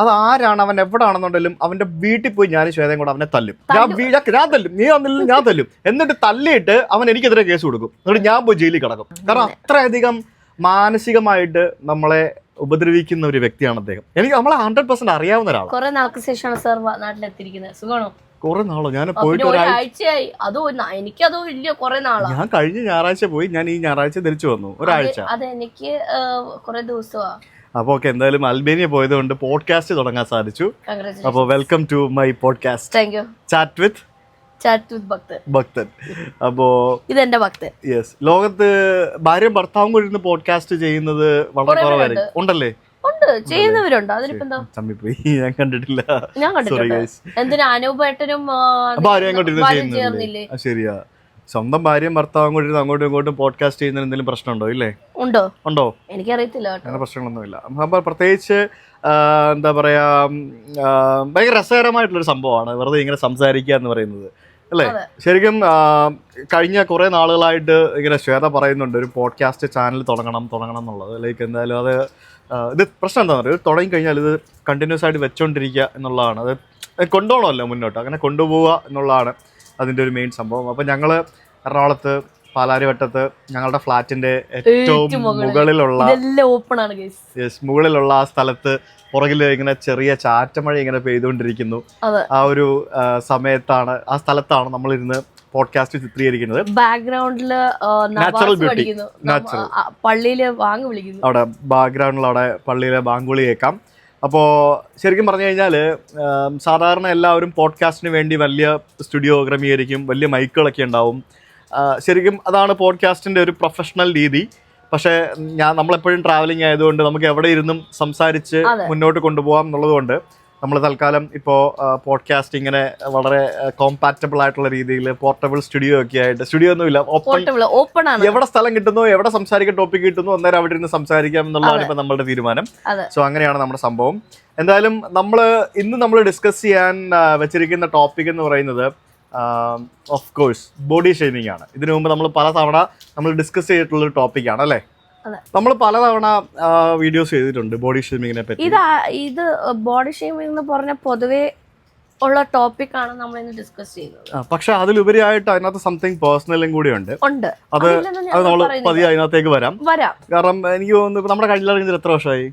അത് ആരാണ്, അവൻ എവിടാണെന്നുണ്ടെങ്കിലും അവന്റെ വീട്ടിൽ പോയി ഞാൻ ശ്വേതയും കൂടെ അവനെ തല്ലും. ഞാൻ തല്ലും, നീ വന്നില്ല ഞാൻ തല്ലും. എന്നിട്ട് തല്ലിയിട്ട് അവൻ എനിക്കെതിരെ കേസ് കൊടുക്കും. എന്നിട്ട് ഞാൻ പോയി ജയിലിൽ കിടക്കും. കാരണം അത്രയധികം മാനസികമായിട്ട് നമ്മളെ ഉപദ്രവിക്കുന്ന ഒരു വ്യക്തിയാണ് അദ്ദേഹം. എനിക്ക് നമ്മളെ 100% അറിയാവുന്ന ഒരാളാണ്. കുറെ നാൾക്ക് ശേഷമാണ് സാർ നാട്ടിലെത്തിയിരിക്കുന്നത്. സുഖമാണോ? കുറെ നാളോ ഞാൻ പോയിട്ട് ഒരാഴ്ചയായി. എനിക്കത് വലിയ കുറെ നാളാണ്. ഞാൻ കഴിഞ്ഞ ഞായറാഴ്ച പോയി, ഞാൻ ഈ ഞായറാഴ്ച തിരിച്ചു വന്നു. ഒരാഴ്ച. അതെനിക്ക് കുറെ ദിവസമാ. അപ്പോൾ ഓക്കെ, എന്തായാലും അൽബേനിയ പോയത് കൊണ്ട് പോഡ്കാസ്റ്റ് തുടങ്ങാൻ സാധിച്ചു. അപ്പോൾ welcome to my podcast. Thank you. Chat with Bhakthan. അപ്പോ ഇതെന്റെ ഭക്തൻ. യെസ്, ലോകത്ത് ഭാര്യയും ഭർത്താവും കൂടി ഇരുന്ന് പോഡ്കാസ്റ്റ് ചെയ്യുന്നത് വളരെ കുറവായിരിക്കും. ഉണ്ടല്ലേ? ഉണ്ട്, ചെയ്യുന്നവരുണ്ട്. അതിലിപ്പോ ചമ്മിപ്പോയി, ഞാൻ കണ്ടിട്ടില്ല. എന്തിനാ അനൂപേട്ടനും ഭാര്യയും ചേർന്നില്ലേ? ശരിയാ, സ്വന്തം ഭാര്യയും ഭർത്താവും കൂടി അങ്ങോട്ടും ഇങ്ങോട്ടും പോഡ്കാസ്റ്റ് ചെയ്യുന്നതിന് എന്തെങ്കിലും പ്രശ്നമുണ്ടോ? ഇല്ലേ? ഉണ്ടോ? എനിക്കറിയത്തില്ല. അങ്ങനെ പ്രശ്നങ്ങളൊന്നുമില്ല. അപ്പോൾ പ്രത്യേകിച്ച് എന്താ പറയാ, ഭയങ്കര രസകരമായിട്ടുള്ളൊരു സംഭവമാണ് വെറുതെ ഇങ്ങനെ സംസാരിക്കുക എന്ന് പറയുന്നത്, അല്ലേ? ശരിക്കും കഴിഞ്ഞ കുറെ നാളുകളായിട്ട് ഇങ്ങനെ ശ്വേത പറയുന്നുണ്ട് ഒരു പോഡ്കാസ്റ്റ് ചാനൽ തുടങ്ങണം എന്നുള്ളത്. ലൈക്ക് എന്തായാലും അത് ഇത് പ്രശ്നം എന്താണെന്ന് പറയുക, തുടങ്ങി കഴിഞ്ഞാൽ ഇത് കണ്ടിന്യൂസ് ആയിട്ട് വെച്ചോണ്ടിരിക്കുക എന്നുള്ളതാണ്. അത് കൊണ്ടുപോകണമല്ലോ മുന്നോട്ട്, അങ്ങനെ കൊണ്ടുപോവുക എന്നുള്ളതാണ് അതിൻ്റെ ഒരു മെയിൻ സംഭവം. അപ്പം ഞങ്ങൾ എറണാകുളത്ത് പാലാരിവട്ടത്ത് ഞങ്ങളുടെ ഫ്ലാറ്റിന്റെ ഏറ്റവും മുകളിലുള്ള ആ സ്ഥലത്ത് പുറകിൽ ഇങ്ങനെ ചെറിയ ചാറ്റമഴ ഇങ്ങനെ പെയ്തുകൊണ്ടിരിക്കുന്നു. ആ ഒരു സമയത്താണ്, ആ സ്ഥലത്താണ് നമ്മളിരുന്ന് പോഡ്കാസ്റ്റ് ചിത്രീകരിക്കുന്നത്. ബാക്ക്ഗ്രൗണ്ടില് നാച്ചുറൽ ബ്യൂട്ടി, പള്ളിയിലെ ബാങ്ക് വിളിക്കുന്നു. അവിടെ ബാക്ക്ഗ്രൗണ്ടിൽ അവിടെ പള്ളിയിലെ ബാങ്ക് വിളി കേൾക്കാം. അപ്പോൾ ശരിക്കും പറഞ്ഞു കഴിഞ്ഞാൽ സാധാരണ എല്ലാവരും പോഡ്കാസ്റ്റിന് വേണ്ടി വലിയ സ്റ്റുഡിയോ ക്രമീകരിക്കും, വലിയ മൈക്കുകളൊക്കെ ഉണ്ടാവും. ശരിക്കും അതാണ് പോഡ്കാസ്റ്റിൻ്റെ ഒരു പ്രൊഫഷണൽ രീതി. പക്ഷേ നമ്മളെപ്പോഴും ട്രാവലിംഗ് ആയതുകൊണ്ട് നമുക്ക് എവിടെ ഇരുന്നും സംസാരിച്ച് മുന്നോട്ട് കൊണ്ടുപോകാം എന്നുള്ളതുകൊണ്ട് നമ്മൾ തൽക്കാലം ഇപ്പോൾ പോഡ്കാസ്റ്റ് ഇങ്ങനെ വളരെ കോമ്പാറ്റബിൾ ആയിട്ടുള്ള രീതിയിൽ പോർട്ടബിൾ സ്റ്റുഡിയോ ഒക്കെ ആയിട്ട്, സ്റ്റുഡിയോ ഒന്നുമില്ല, ഓപ്പൺ ആണ്, എവിടെ സ്ഥലം കിട്ടുന്നു, എവിടെ സംസാരിക്കാൻ ടോപ്പിക് കിട്ടുന്നു അന്നേരം അവിടെ ഇരുന്ന് സംസാരിക്കാം എന്നുള്ളതാണ് ഇപ്പം നമ്മളുടെ തീരുമാനം. സോ അങ്ങനെയാണ് നമ്മുടെ സംഭവം. എന്തായാലും ഇന്ന് നമ്മൾ ഡിസ്കസ് ചെയ്യാൻ വെച്ചിരിക്കുന്ന ടോപ്പിക് എന്ന് പറയുന്നത് ഓഫ് കോഴ്സ് ബോഡി ഷേമിംഗ് ആണ്. ഇതിനു മുമ്പ് നമ്മൾ പലതവണ ഡിസ്കസ് ചെയ്തിട്ടുള്ളൊരു ടോപ്പിക്കാണ്, അല്ലേ? നമ്മൾ പലതവണ വീഡിയോസ് ചെയ്തിട്ടുണ്ട് ബോഡി ഷേമിങ്ങിനെ പറ്റി. ഇത് ബോഡി ഷേമിംഗ് എന്ന് പറഞ്ഞ പൊതുവെ ഉള്ള ടോപ്പിക് ആണ് നമ്മൾ ഇന്ന് ഡിസ്കസ് ചെയ്യുന്നത്. പക്ഷെ അതിലുപരിയായിട്ട് അതിനകത്ത് സംതിങ് പേഴ്സണലും കൂടി ഉണ്ട്. അത് നമ്മൾ പതിയെ അതിനകത്തേക്ക് വരാം. കാരണം എനിക്ക് തോന്നുന്നു നമ്മുടെ കയ്യിലിറങ്ങിയത് എത്ര വർഷമായി?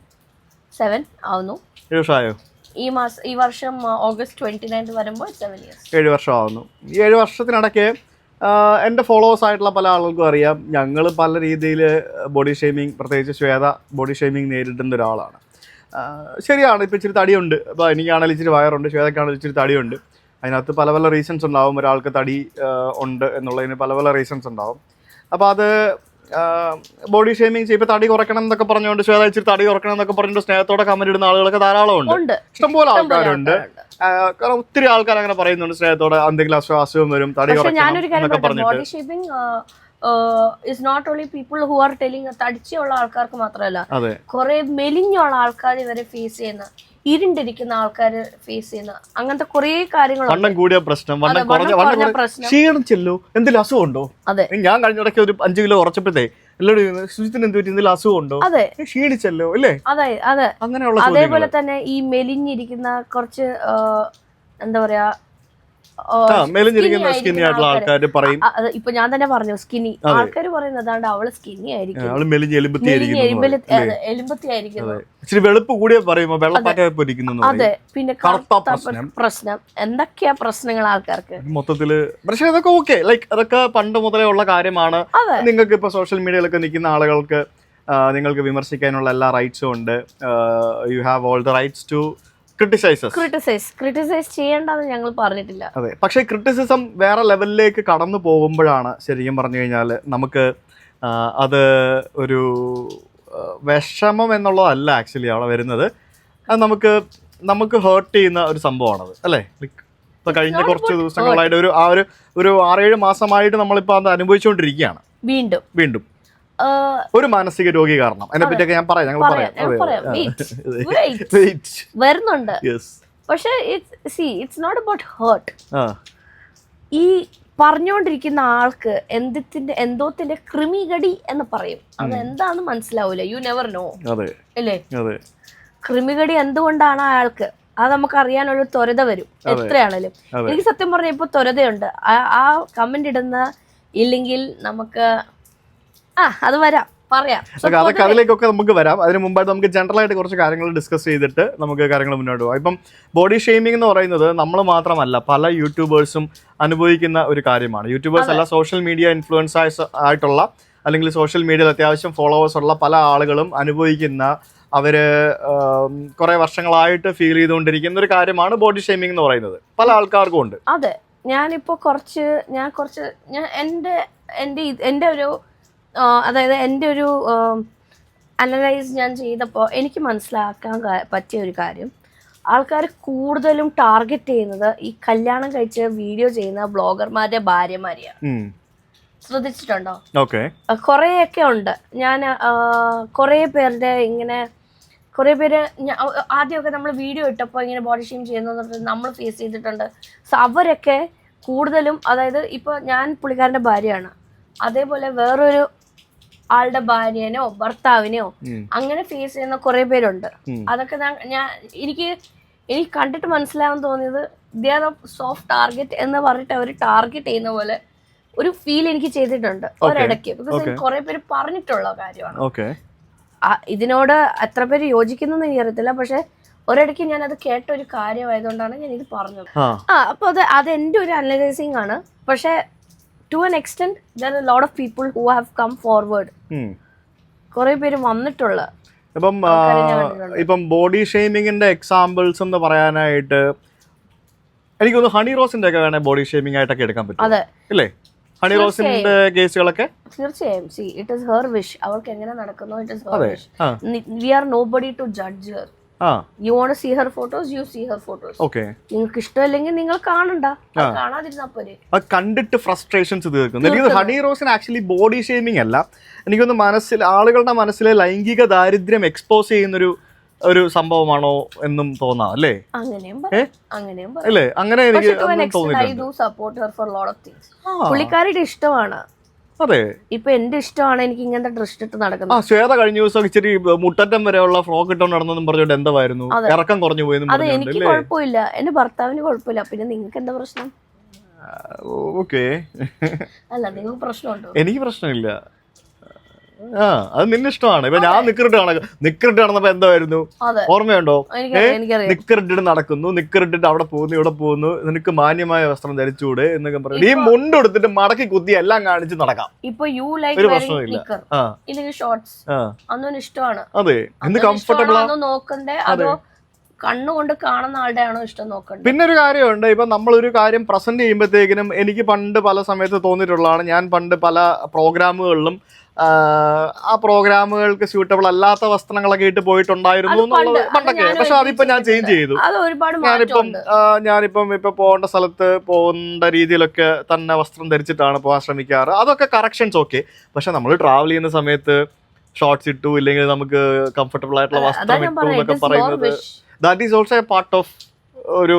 7 ആവുന്നു. 7 വർഷമായോ? ഈ വർഷം ഓഗസ്റ്റ് 29 വരുമ്പോൾ 7 years. 7 വർഷം ആവുന്നു. ഈ 7 വർഷത്തിനിടയ്ക്ക് എൻ്റെ ഫോളോവേഴ്സ് ആയിട്ടുള്ള പല ആളുകൾക്കും അറിയാം, ഞങ്ങൾ പല രീതിയിൽ ബോഡി ഷേമിങ്, പ്രത്യേകിച്ച് ശ്വേത ബോഡി ഷേമിങ് നേരിടുന്ന ഒരാളാണ്. ശരിയാണ്, ഇപ്പോൾ ഇച്ചിരി തടിയുണ്ട്, ഇപ്പോൾ എനിക്കാണെങ്കിലും ഇച്ചിരി വയറുണ്ട്, ശ്വേതയ്ക്കാണെങ്കിലും ഇച്ചിരി തടിയുണ്ട്. അതിനകത്ത് പല പല റീസൺസ് ഉണ്ടാവും. ഒരാൾക്ക് തടി ഉണ്ട് എന്നുള്ളതിന് പല പല റീസൺസ് ഉണ്ടാവും. അപ്പോൾ അത് ബോഡി ഷേമിങ് ചെയ്യും. ഇപ്പോൾ തടി കുറയ്ക്കണം എന്നൊക്കെ പറഞ്ഞുകൊണ്ട് ശ്വേത ഇച്ചിരി തടി കുറയ്ക്കണം എന്നൊക്കെ പറഞ്ഞിട്ട് സ്നേഹത്തോടെ കമന്റ് ഇടുന്ന ആളുകളൊക്കെ ധാരാളം ഉണ്ട്, ഇഷ്ടംപോലെ ആൾക്കാരുണ്ട്. കാരണം ഒത്തിരി ആൾക്കാർ അങ്ങനെ പറയുന്നുണ്ട്, സ്നേഹത്തോടെ എന്തെങ്കിലും അസുഖം വരും, തടി കുറയ്ക്കണം പറഞ്ഞിട്ട്. is not only people who are telling തടിച്ചുള്ള ആൾക്കാർക്ക് മാത്രമല്ല, കുറെ മെലിഞ്ഞുള്ള ആൾക്കാർ വരെ ഫേസ് ചെയ്യുന്ന, ഇരുണ്ടിരിക്കുന്ന ആൾക്കാർ ഫേസ് ചെയ്യുന്ന അങ്ങനത്തെ കുറെ കാര്യങ്ങൾ. വണ്ണം കൂടിയ പ്രശ്നം, ക്ഷീണം ചെല്ലോ, എന്തെങ്കിലും അസുഖം ഉണ്ടോ? ഞാൻ കഴിഞ്ഞിടയ്ക്ക് ഒരു 5 കിലോ കുറച്ചപ്പോഴത്തേ എല്ലാവരും ശുചിത്തിന് എന്ത് പറ്റി, എന്തെങ്കിലും അസുഖം ഉണ്ടോ, ക്ഷീണിച്ചല്ലോ, അല്ലേ? അതെ അങ്ങനെയുള്ള. അതേപോലെ തന്നെ ഈ മെലിഞ്ഞിരിക്കുന്ന കുറച്ച് എന്താ പറയാ, സ്കിന്നി ആയിട്ടുള്ള ആൾക്കാർ പറയും. ഇപ്പൊ ഞാൻ തന്നെ പറഞ്ഞു, സ്കിന്നി ആൾക്കാർ പറയുന്നത് അതാണ്ട് അവള് സ്കിന്നി ആയിരിക്കും, എലുമ്പത്തി ആയിരിക്കും, ഇച്ചിരി വെളുപ്പ് കൂടിയ പറയുമ്പോ വെള്ളപ്പാറ്റ. അതെ, പിന്നെ പ്രശ്നം എന്തൊക്കെയാ പ്രശ്നങ്ങൾ ആൾക്കാർക്ക് മൊത്തത്തില്. പക്ഷെ അതൊക്കെ ഓക്കെ, ലൈക്ക് അതൊക്കെ പണ്ട് മുതലേ ഉള്ള കാര്യമാണ്. നിങ്ങൾക്ക് ഇപ്പൊ സോഷ്യൽ മീഡിയയിലൊക്കെ നിൽക്കുന്ന ആളുകൾക്ക് നിങ്ങൾക്ക് വിമർശിക്കാനുള്ള എല്ലാ റൈറ്റ്സും ഉണ്ട്. You have all the rights to criticise ചെയ്യേണ്ടെന്ന് ഞങ്ങൾ പറഞ്ഞിട്ടില്ല. അതെ, പക്ഷേ ക്രിറ്റിസിസം വേറെ ലെവലിലേക്ക് കടന്നു പോകുമ്പോഴാണ് ശരിക്കും പറഞ്ഞു കഴിഞ്ഞാൽ നമുക്ക് അത് ഒരു വിഷമം എന്നുള്ളതല്ല ആക്ച്വലി അവിടെ വരുന്നത്. അത് നമുക്ക് ഹേർട്ട് ചെയ്യുന്ന ഒരു സംഭവമാണത്, അല്ലേ? ഇപ്പൊ കഴിഞ്ഞ കുറച്ച് ദിവസങ്ങളായിട്ട് ഒരു 6-7 മാസമായിട്ട് നമ്മളിപ്പോൾ അത് അനുഭവിച്ചുകൊണ്ടിരിക്കുകയാണ്. വീണ്ടും ഒരു മാനസിക രോഗി കാരണം. അതിനെപ്പറ്റിയൊക്കെ ഞാൻ പറയാം, ഞങ്ങൾ വരുന്നുണ്ട്. പക്ഷെ ഇറ്റ്സ് നോട്ട് അബൌട്ട് ഹേർട്ട്. ഈ പറഞ്ഞുകൊണ്ടിരിക്കുന്ന ആൾക്ക് എന്തോത്തിന്റെ ക്രിമികടി എന്ന് പറയും, അത് എന്താണെന്ന് മനസ്സിലാവൂല. യു നെവർ നോ, അല്ലേ? കൃമികടി എന്തുകൊണ്ടാണ് അയാൾക്ക് അത് നമുക്ക് അറിയാനുള്ള ത്വരത വരും എത്രയാണേലും. എനിക്ക് സത്യം പറഞ്ഞാൽ ഇപ്പൊ ത്വരതയുണ്ട്. ആ കമന്റ് ഇടുന്ന ഇല്ലെങ്കിൽ നമുക്ക് അത് വരാം പറയാം. അതൊക്കെ അതിലേക്കൊക്കെ നമുക്ക് വരാം. അതിന് മുമ്പായിട്ട് നമുക്ക് ജനറൽ ആയിട്ട് കുറച്ച് കാര്യങ്ങൾ ഡിസ്കസ് ചെയ്തിട്ട് നമുക്ക് കാര്യങ്ങൾ മുന്നോട്ട് പോകാം. ഇപ്പം ബോഡി ഷെയ്മിംഗ് എന്ന് പറയുന്നത് നമ്മൾ മാത്രമല്ല, പല യൂട്യൂബേഴ്സും അനുഭവിക്കുന്ന ഒരു കാര്യമാണ്. യൂട്യൂബേഴ്സ് അല്ല, സോഷ്യൽ മീഡിയ ഇൻഫ്ലുവൻസേഴ്സ് ആയിട്ടുള്ള അല്ലെങ്കിൽ സോഷ്യൽ മീഡിയയിൽ അത്യാവശ്യം ഫോളോവേഴ്സ് ഉള്ള പല ആളുകളും അനുഭവിക്കുന്ന, അവര് കുറെ വർഷങ്ങളായിട്ട് ഫീൽ ചെയ്തുകൊണ്ടിരിക്കുന്ന ഒരു കാര്യമാണ് ബോഡി ഷെയ്മിംഗ് എന്ന് പറയുന്നത്. പല ആൾക്കാർക്കും ഉണ്ട്. അതെ, ഞാനിപ്പോ കുറച്ച് എൻ്റെ ഒരു അതായത് എൻ്റെ ഒരു അനലൈസ് ഞാൻ ചെയ്തപ്പോൾ എനിക്ക് മനസ്സിലാക്കാൻ പറ്റിയ ഒരു കാര്യം, ആൾക്കാർ കൂടുതലും ടാർഗറ്റ് ചെയ്യുന്നത് ഈ കല്യാണം കഴിച്ച് വീഡിയോ ചെയ്യുന്ന ബ്ലോഗർമാരുടെ ഭാര്യമാരെയാണ്. ശ്രദ്ധിച്ചിട്ടുണ്ടോ? കുറേയൊക്കെ ഉണ്ട്. ഞാൻ കുറേ പേരുടെ ഇങ്ങനെ കുറേ പേര് ആദ്യമൊക്കെ നമ്മൾ വീഡിയോ ഇട്ടപ്പോൾ ഇങ്ങനെ ബോഡി ഷെയിം ചെയ്യുന്നത് നമ്മൾ ഫേസ് ചെയ്തിട്ടുണ്ട്. സോ അവരൊക്കെ കൂടുതലും, അതായത് ഇപ്പോൾ ഞാൻ പുള്ളിക്കാരൻ്റെ ഭാര്യയാണ്, അതേപോലെ വേറൊരു ആളുടെ ഭാര്യനോ ഭർത്താവിനെയോ അങ്ങനെ ഫേസ് ചെയ്യുന്ന കുറെ പേരുണ്ട്. അതൊക്കെ എനിക്ക് കണ്ടിട്ട് മനസ്സിലാവാൻ തോന്നിയത് ദേ ആർ സോഫ്റ്റ് ടാർഗറ്റ് എന്ന് പറഞ്ഞിട്ട് അവർ ടാർഗറ്റ് ചെയ്യുന്ന പോലെ ഒരു ഫീൽ എനിക്ക് ചെയ്തിട്ടുണ്ട് ഒരിടയ്ക്ക്. ബിക്കോസ് കുറെ പേര് പറഞ്ഞിട്ടുള്ള കാര്യമാണ്. ഇതിനോട് എത്ര പേര് യോജിക്കുന്നു എനിക്ക് അറിയത്തില്ല, പക്ഷെ ഒരിടയ്ക്ക് ഞാൻ അത് കേട്ട ഒരു കാര്യമായതുകൊണ്ടാണ് ഞാൻ ഇത് പറഞ്ഞത്. അപ്പൊ അത് എന്റെ ഒരു അനലൈസിങ് ആണ്. പക്ഷെ to an extent there are a lot of people who have come forward. കുറെ പേര് വന്നിട്ടുള്ള. ഇപ്പം ബോഡി ഷെയ്മിങ്ങിന്റെ എക്സാമ്പിൾസ് എന്ന് പറയാനായിട്ട് എനിക്ക് തോന്നുന്നു ഹണി റോസിന്റെ ഒക്കെ വേണേ ബോഡി ഷെയ്മിംഗ് ആയിട്ടൊക്കെ എടുക്കാൻ പറ്റും അല്ലേ? ഹണി റോസിന്റെ കേസുകളൊക്കെ തീർച്ചയായും. It is her wish. അവർക്ക് എങ്ങനെ നടക്കുന്നു, it is her wish. We are nobody to judge her. You want to see her photos, you see her photos. നിങ്ങൾക്ക് ഇഷ്ടമല്ലെങ്കിൽ നിങ്ങൾ കാണണ്ട, കാണാതിരുന്നാ പോരെ. അത് കണ്ടിട്ട് ഫ്രസ്ട്രേഷൻസ് തീർക്കുന്നു. എനിക്ക് ഹണി റോസിന് ആക്ച്വലി ബോഡി ഷെയ്മിംഗ് അല്ല, എനിക്കൊന്ന് ആളുകളുടെ മനസ്സിലെ ലൈംഗിക ദാരിദ്ര്യം എക്സ്പോസ് ചെയ്യുന്നൊരു സംഭവമാണോ എന്നും തോന്നാം അല്ലേ? അല്ലേ? അങ്ങനെ എനിക്ക് പുള്ളിക്കാരുടെ ഇഷ്ടമാണ്. അതെ, ഇപ്പൊ എന്റെ ഇഷ്ടമാണ് എനിക്ക് ഇങ്ങനത്തെ ഡ്രസ് ഇട്ട് നടക്കുന്നത്. ശ്വേത കഴിഞ്ഞ ദിവസം ഇച്ചിരി മുട്ടറ്റം വരെയുള്ള ഫ്രോക്ക് ഇട്ടോണ്ട് നടന്നെന്നും പറഞ്ഞോണ്ട് എന്തായിരുന്നു, ഇറക്കം കുറഞ്ഞു പോയെന്നും. അതെ, എനിക്ക് കുഴപ്പമില്ല, എന്റെ ഭർത്താവിന് കുഴപ്പമില്ല, പിന്നെ നിങ്ങൾക്ക് എന്താ പ്രശ്നം? ഓക്കെ, അല്ല നിങ്ങൾക്ക് പ്രശ്നമുണ്ടോ? എനിക്ക് പ്രശ്നമില്ല. അത് നിന്റെ ഇഷ്ടമാണ്. ഇപ്പൊ ഞാൻ നിക്കറിട്ട് നടന്നപ്പോ എന്തായിരുന്നു ഓർമ്മയുണ്ടോ? നിക്കറിട്ടിട്ട് നടക്കുന്നു, നിക്കറിട്ടിട്ട് അവിടെ പോകുന്നു, ഇവിടെ പോകുന്നു, നിനക്ക് മാന്യമായ വസ്ത്രം ധരിച്ചുകൂടെ എന്നൊക്കെ പറഞ്ഞു. ഈ മുണ്ടെടുത്തിട്ട് മടക്കി കുത്തി എല്ലാം കാണിച്ച് നടക്കാം. ഇപ്പൊ ഒരു പ്രശ്നമില്ല. അതെ, എന്ത് കംഫർട്ടബിൾ ആണോ നോക്കണ്ടേ, അതോ കണ്ണുകൊണ്ട് കാണുന്ന ആളുടെ ആണോ ഇഷ്ടം നോക്കണ്ടേ? പിന്നെ ഒരു കാര്യമുണ്ട്, ഇപ്പൊ നമ്മളൊരു കാര്യം പ്രസന്റ് ചെയ്യുമ്പോഴത്തേക്കിനും എനിക്ക് പണ്ട് പല സമയത്ത് തോന്നിയിട്ടുള്ളതാണ്, ഞാൻ പണ്ട് പല പ്രോഗ്രാമുകളിലും ആ പ്രോഗ്രാമുകൾക്ക് സ്യൂട്ടബിൾ അല്ലാത്ത വസ്ത്രങ്ങളൊക്കെ ഇട്ട് പോയിട്ടുണ്ടായിരുന്നു എന്നുള്ളത് പണ്ടൊക്കെ. പക്ഷെ അതിപ്പോ ഞാൻ ചേഞ്ച് ചെയ്തു. ഞാനിപ്പം ഇപ്പൊ പോകേണ്ട സ്ഥലത്ത് പോകേണ്ട രീതിയിലൊക്കെ തന്നെ വസ്ത്രം ധരിച്ചിട്ടാണ് പോകാൻ ശ്രമിക്കാറ്. അതൊക്കെ കറക്ഷൻസ് ഓക്കെ. പക്ഷെ നമ്മൾ ട്രാവൽ ചെയ്യുന്ന സമയത്ത് ഷോർട്സ് ഇട്ടു ഇല്ലെങ്കിൽ നമുക്ക് കംഫർട്ടബിൾ ആയിട്ടുള്ള വസ്ത്രം ഇട്ടു എന്നൊക്കെ പറയുന്നത് that is also A part of ഒരു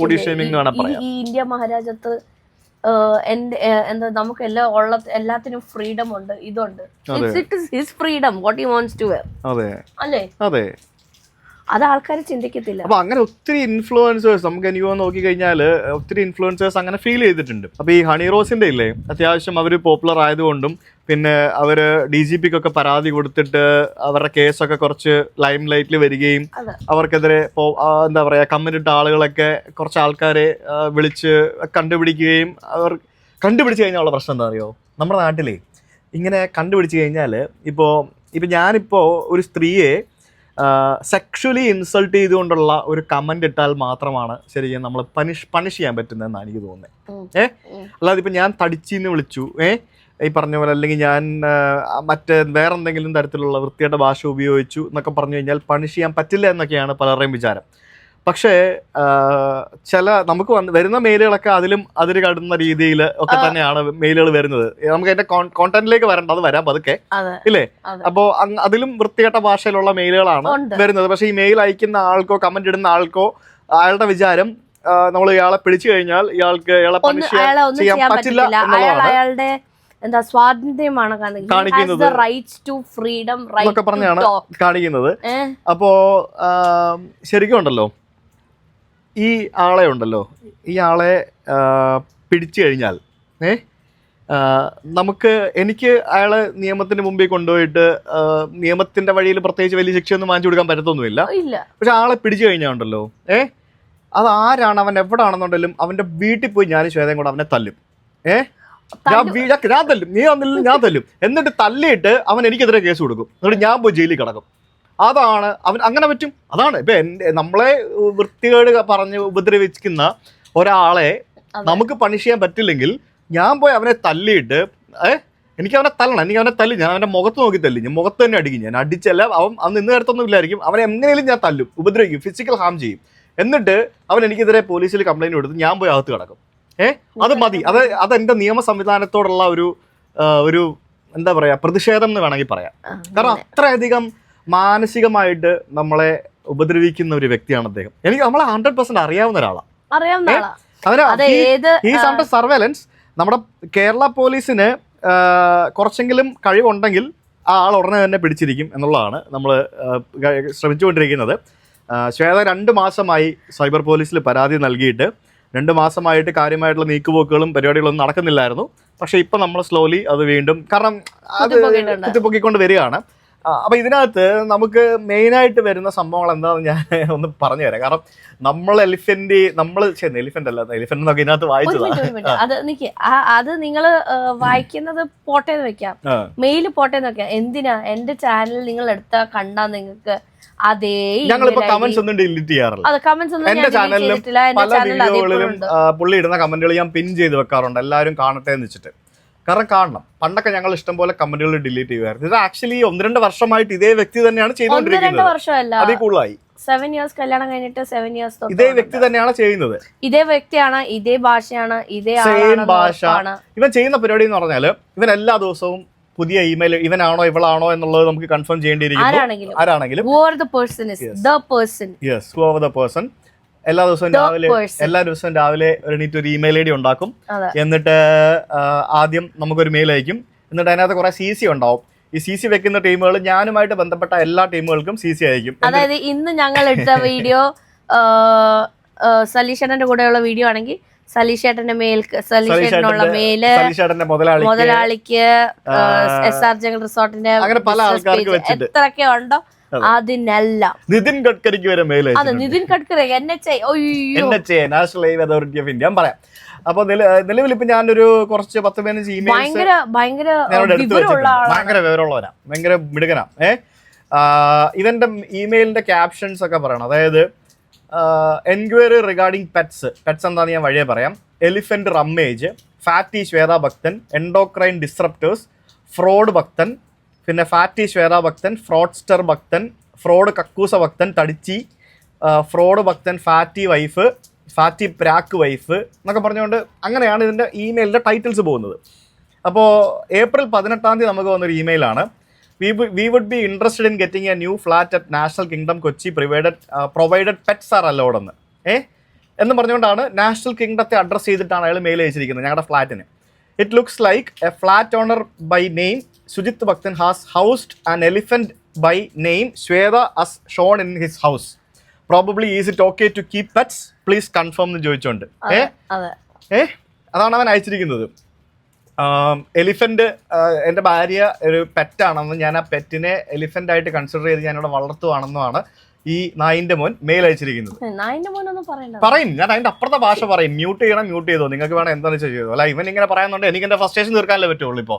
ബോഡി ഷെയ്മിംഗ് എന്ന് വേണം പറയാം. ഈ ഇന്ത്യ മഹാരാജ്യത്ത് എന്താ നമുക്ക് എല്ലാത്തിനും ഫ്രീഡം ഉണ്ട്, ഇതുണ്ട്. His freedom, what he wants to wear. അല്ലേ? അതെ, അത് ആൾക്കാർ ചിന്തിക്കത്തില്ല. അപ്പൊ അങ്ങനെ ഒത്തിരി ഇൻഫ്ലുവൻസേഴ്സ് നമുക്ക് എനിക്ക് നോക്കി കഴിഞ്ഞാൽ ഒത്തിരി ഇൻഫ്ലുവൻസേഴ്സ് അങ്ങനെ ഫീൽ ചെയ്തിട്ടുണ്ട്. അപ്പൊ ഈ ഹണി റോസിന്റെ ഇല്ലേ, അത്യാവശ്യം അവര് പോപ്പുലർ ആയതുകൊണ്ടും പിന്നെ അവര് DGPക്കൊക്കെ പരാതി കൊടുത്തിട്ട് അവരുടെ കേസൊക്കെ കുറച്ച് ലൈം ലൈറ്റിൽ വരികയും അവർക്കെതിരെ എന്താ പറയാ കമന്റ് ഇട്ട ആളുകളൊക്കെ കുറച്ച് ആൾക്കാരെ വിളിച്ച് കണ്ടുപിടിക്കുകയും അവർ കണ്ടുപിടിച്ച് കഴിഞ്ഞാൽ ഉള്ള പ്രശ്നം എന്താ അറിയോ? നമ്മുടെ നാട്ടിലേ ഇങ്ങനെ കണ്ടുപിടിച്ച് കഴിഞ്ഞാൽ ഇപ്പൊ ഞാനിപ്പോ ഒരു സ്ത്രീയെ സെക്ഷുവലി ഇൻസൾട്ട് ചെയ്തുകൊണ്ടുള്ള ഒരു കമന്റ് ഇട്ടാൽ മാത്രമാണ് ശരിക്കും നമ്മൾ പണിഷ് ചെയ്യാൻ പറ്റുന്നതെന്നാണ് എനിക്ക് തോന്നുന്നത്. അല്ലാതെ ഇപ്പൊ ഞാൻ തടിച്ചിന്ന് വിളിച്ചു ഈ പറഞ്ഞ പോലെ, അല്ലെങ്കിൽ ഞാൻ വേറെ എന്തെങ്കിലും തരത്തിലുള്ള വൃത്തിയുടെ ഭാഷ ഉപയോഗിച്ചു എന്നൊക്കെ പറഞ്ഞു കഴിഞ്ഞാൽ പണിഷ് ചെയ്യാൻ പറ്റില്ല എന്നൊക്കെയാണ് പലരുടെയും വിചാരം. പക്ഷേ നമുക്ക് വരുന്ന മെയിലുകളൊക്കെ അതിൽ കടുന്ന രീതിയിൽ ഒക്കെ തന്നെയാണ് മെയിലുകൾ വരുന്നത്. നമുക്ക് അതിന്റെ കോണ്ടന്റിലേക്ക് വരണ്ട, അത് വരാം പതുക്കെ ഇല്ലേ? അപ്പോ അതിലും വൃത്തികെട്ട ഭാഷയിലുള്ള മെയിലുകളാണ് വരുന്നത്. പക്ഷെ ഈ മെയിൽ അയക്കുന്ന ആൾക്കോ കമന്റ് ഇടുന്ന ആൾക്കോ അയാളുടെ വിചാരം നമ്മൾ ഇയാളെ പിടിച്ചു കഴിഞ്ഞാൽ ഇയാളെ പണിഷ് ചെയ്യാൻ പറ്റില്ല എന്നുള്ളതാണ്. എന്താ സ്വാതന്ത്ര്യമാണ് കാണിക്കുന്നത്, റൈറ്റ്സ് ടു ഫ്രീഡം, എന്നൊക്കെ പറഞ്ഞാണ് കാണിക്കുന്നത്. അപ്പോ ശരിക്കും ഉണ്ടല്ലോ ഈ ആളെ പിടിച്ചു കഴിഞ്ഞാൽ എനിക്ക് അയാളെ നിയമത്തിന്റെ മുമ്പിൽ കൊണ്ടുപോയിട്ട് നിയമത്തിന്റെ വഴിയിൽ പ്രത്യേകിച്ച് വലിയ ശിക്ഷയൊന്നും വാങ്ങിച്ചു കൊടുക്കാൻ പറ്റത്തൊന്നുമില്ല. പക്ഷെ ആളെ പിടിച്ചു കഴിഞ്ഞാൽ ഉണ്ടല്ലോ അത് ആരാണ്, അവൻ എവിടാണെന്നുണ്ടെങ്കിലും അവന്റെ വീട്ടിൽ പോയി ഞാനും ശ്വേതയും കൂടെ അവനെ തല്ലും. ഞാൻ തല്ലും, നീ വന്നില്ല ഞാൻ തല്ലും. എന്നിട്ട് തല്ലിയിട്ട് അവൻ എനിക്കെതിരെ കേസ് കൊടുക്കും. എന്നിട്ട് ഞാൻ പോയി ജയിലിൽ കിടക്കും. അതാണ് അവൻ, അങ്ങനെ പറ്റും. അതാണ് ഇപ്പൊ നമ്മളെ വൃത്തികേട് പറഞ്ഞ് ഉപദ്രവിക്കുന്ന ഒരാളെ നമുക്ക് പണിഷ് ചെയ്യാൻ പറ്റില്ലെങ്കിൽ ഞാൻ പോയി അവനെ തല്ലിയിട്ട് എനിക്ക് അവനെ തല്ലണം, എനിക്ക് അവനെ തല്ലി, ഞാൻ അവന്റെ മുഖത്ത് നോക്കി തല്ലി, ഞാൻ മുഖത്ത് തന്നെ അടിക്കും. ഞാൻ അടിച്ചല്ല, അവൻ അന്ന് ഇന്ന് നേരത്തൊന്നും ഇല്ലായിരിക്കും, അവനെ എങ്ങനെയും ഞാൻ തല്ലും, ഉപദ്രവിക്കും, ഫിസിക്കൽ ഹാം ചെയ്യും. എന്നിട്ട് അവൻ എനിക്കെതിരെ പോലീസിൽ കംപ്ലൈന്റ് കൊടുത്ത് ഞാൻ പോയി അകത്ത് കിടക്കും. അത് മതി. അതെന്റെ നിയമ സംവിധാനത്തോടുള്ള ഒരു എന്താ പറയാ പ്രതിഷേധം എന്ന് വേണമെങ്കിൽ പറയാം. കാരണം അത്രയധികം മാനസികമായിട്ട് നമ്മളെ ഉപദ്രവിക്കുന്ന ഒരു വ്യക്തിയാണ് അദ്ദേഹം. എനിക്ക് നമ്മളെ 100% അറിയാവുന്ന ഒരാളാണ്. സർവേലൻസ് നമ്മുടെ കേരള പോലീസിന് കുറച്ചെങ്കിലും കഴിവുണ്ടെങ്കിൽ ആ ആൾ ഉടനെ തന്നെ പിടിച്ചിരിക്കും എന്നുള്ളതാണ് നമ്മൾ ശ്രമിച്ചുകൊണ്ടിരിക്കുന്നത്. ശ്വേത 2 മാസമായി സൈബർ പോലീസിൽ പരാതി നൽകിയിട്ട് 2 മാസമായിട്ട് കാര്യമായിട്ടുള്ള നീക്കുപോക്കുകളും പരിപാടികളൊന്നും നടക്കുന്നില്ലായിരുന്നു. പക്ഷെ ഇപ്പൊ നമ്മൾ സ്ലോലി അത് വീണ്ടും കാരണം അത് കുത്തിപ്പൊക്കിക്കൊണ്ട് വരികയാണ്. അപ്പൊ ഇതിനകത്ത് നമുക്ക് മെയിനായിട്ട് വരുന്ന സംഭവങ്ങൾ എന്താണെന്ന് ഞാൻ ഒന്ന് പറഞ്ഞു തരാം. കാരണം എലിഫന്റ് എന്നൊക്കെ ഇതിനകത്ത് വായിച്ചതാണ്. അത് നിങ്ങള് വായിക്കുന്നത് പോട്ടേന്ന് വെക്കാം, മെയില് പോട്ടേന്ന് വെക്കാം. എന്തിനാ എന്റെ ചാനൽ നിങ്ങൾ എടുത്താ കണ്ടാ നിങ്ങൾക്ക് അതേ ഞങ്ങളിപ്പോ കമന്റ്സ് ഒന്നും ഡിലീറ്റ് ചെയ്യാറില്ല. എന്റെ ചാനലിലും പല വീഡിയോകളിലും പുള്ളി ഇടുന്ന കമന്റുകൾ ഞാൻ പിൻ ചെയ്ത് വെക്കാറുണ്ട്, എല്ലാവരും കാണട്ടെ എന്ന് വെച്ചിട്ട്. കാരണം കാണണം. പണ്ടൊക്കെ ഞങ്ങൾ ഇഷ്ടംപോലെ കമന്റുകൾ ഡിലീറ്റ് ചെയ്യുമായിരുന്നു. ഇത് ആക്ച്വലി 1-2 വർഷമായിട്ട് ഇതേ വ്യക്തി തന്നെയാണ് ചെയ്തുകൊണ്ടിരിക്കുന്നത്. അതിൽ കൂടുതലായി 7 years കല്യാണം കഴിഞ്ഞിട്ട് 7 years ഇതേ വ്യക്തി തന്നെയാണ് ചെയ്യുന്നത്. ഇതേ വ്യക്തിയാണ്, ഇതേ ഭാഷയാണ്, ഇതേ ഭാഷ. ഇവൻ ചെയ്യുന്ന പരിപാടി എന്ന് പറഞ്ഞാല് ഇവൻ എല്ലാ ദിവസവും പുതിയ ഇമെയിൽ ഇവനാണോ ഇവളാണോ എന്നുള്ളത് നമുക്ക് കൺഫേം ചെയ്യേണ്ടിയിരിക്കുന്നു. ആരാണെങ്കിലും എല്ലാ ദിവസവും രാവിലെ ഒരു ഇമെയിൽ ഐഡി ഉണ്ടാക്കും. എന്നിട്ട് ആദ്യം നമുക്കൊരു മെയിൽ അയക്കും. എന്നിട്ട് അതിനകത്ത് കുറെ CC ഉണ്ടാവും. ഈ CC വെക്കുന്ന ടീമുകൾ ഞാനുമായിട്ട് ബന്ധപ്പെട്ട എല്ലാ ടീമുകൾക്കും CC അയക്കും. അതായത് ഇന്ന് ഞങ്ങൾ എടുത്ത വീഡിയോ സലീഷേട്ടന്റെ കൂടെയുള്ള വീഡിയോ ആണെങ്കിൽ സലീഷേട്ടന്റെ സലീഷേട്ടനുള്ള മെയില്, മുതലാളിക്ക്, SR ജംഗിൾ റിസോർട്ടിന്റെ അങ്ങനെ പല ആൾക്കാർക്ക് എത്രയൊക്കെ ഉണ്ടോ അതിനെല്ലാം നിതിൻ ഗഡ്കരിക്ക് വരെ മെയിൽ അതെ Nitin Gadkari NHA National Highway Authority of India പറയാം. അപ്പൊ നിലവിൽ ഇപ്പൊ ഞാനൊരു കുറച്ച് 10-15 ഇമെയിൽസ് ഭയങ്കര വിവരമുള്ളവനാ, ഭയങ്കര മിടുക്കനാ. ഇവന്റെ ഇമെയിലിന്റെ ക്യാപ്ഷൻസ് ഒക്കെ പറയണം. അതായത് എൻക്വയറി റിഗാർഡിംഗ് പെറ്റ്സ് എന്താണെന്ന് ഞാൻ വഴിയെ പറയാം. എലിഫന്റ് റമ്മേജ്, ഫാറ്റി ശ്വേത ഭക്തൻ, എൻഡോക്രൈൻ ഡിസ്റപ്റ്റേഴ്സ്, ഫ്രോഡ് ഭക്തൻ, പിന്നെ ഫാറ്റി ശ്വേത ഭക്തൻ, ഫ്രോഡ്സ്റ്റർ ഭക്തൻ, ഫ്രോഡ് കക്കൂസ ഭക്തൻ, തടിച്ചി, ഫ്രോഡ് ഭക്തൻ, ഫാറ്റി വൈഫ്, ഫാറ്റി പ്രാക്ക് വൈഫ് എന്നൊക്കെ പറഞ്ഞുകൊണ്ട് അങ്ങനെയാണ് ഇതിൻ്റെ ഇമെയിലിൻ്റെ ടൈറ്റിൽസ് പോകുന്നത്. അപ്പോൾ April 18 നമുക്ക് വന്നൊരു ഇമെയിലാണ്. We would be interested in getting a new flat at National Kingdom Kochi provided pets are allowed എന്ന് പറഞ്ഞുകൊണ്ടാണ് നാഷണൽ കിങ്ഡത്തെ അഡ്രസ് ചെയ്തിട്ടാണ് അയാൾ മെയിൽ അയച്ചിരിക്കുന്നത് ഞങ്ങളുടെ ഫ്ലാറ്റിന്. It looks like a flat owner by name Sujit Bhaktan has housed an elephant by name Shweta as shown in his house. Probably is it okay to keep pets? Please confirm എന്ന് ചോദിച്ചോണ്ട് അതാണ് അവൻ അയച്ചിരിക്കുന്നത്. Elephant എൻ്റെ ഭാര്യ ഒരു പെറ്റാണെന്നും ഞാൻ ആ പെറ്റിനെ elephant ആയിട്ട് കൺസിഡർ ചെയ്ത് ഞാനിവിടെ വളർത്തുവാണെന്നുമാണ് ഈ നായിന്റെ മോൻ മെയിൽ അയച്ചിരിക്കുന്നത്. പറയും, ഞാൻ അതിന്റെ അപ്പുറത്തെ ഭാഷ പറയും. മ്യൂട്ട് ചെയ്തോ, നിങ്ങൾക്ക് വേണം എന്താണെന്ന് വെച്ചാൽ ചെയ്തോ. അല്ല ഇവൻ ഇങ്ങനെ പറയാന്നുണ്ട് എനിക്ക് എന്റെ ഫ്രസ്ട്രേഷൻ തീർക്കാനല്ലേ പറ്റുള്ളൂ. ഇപ്പൊ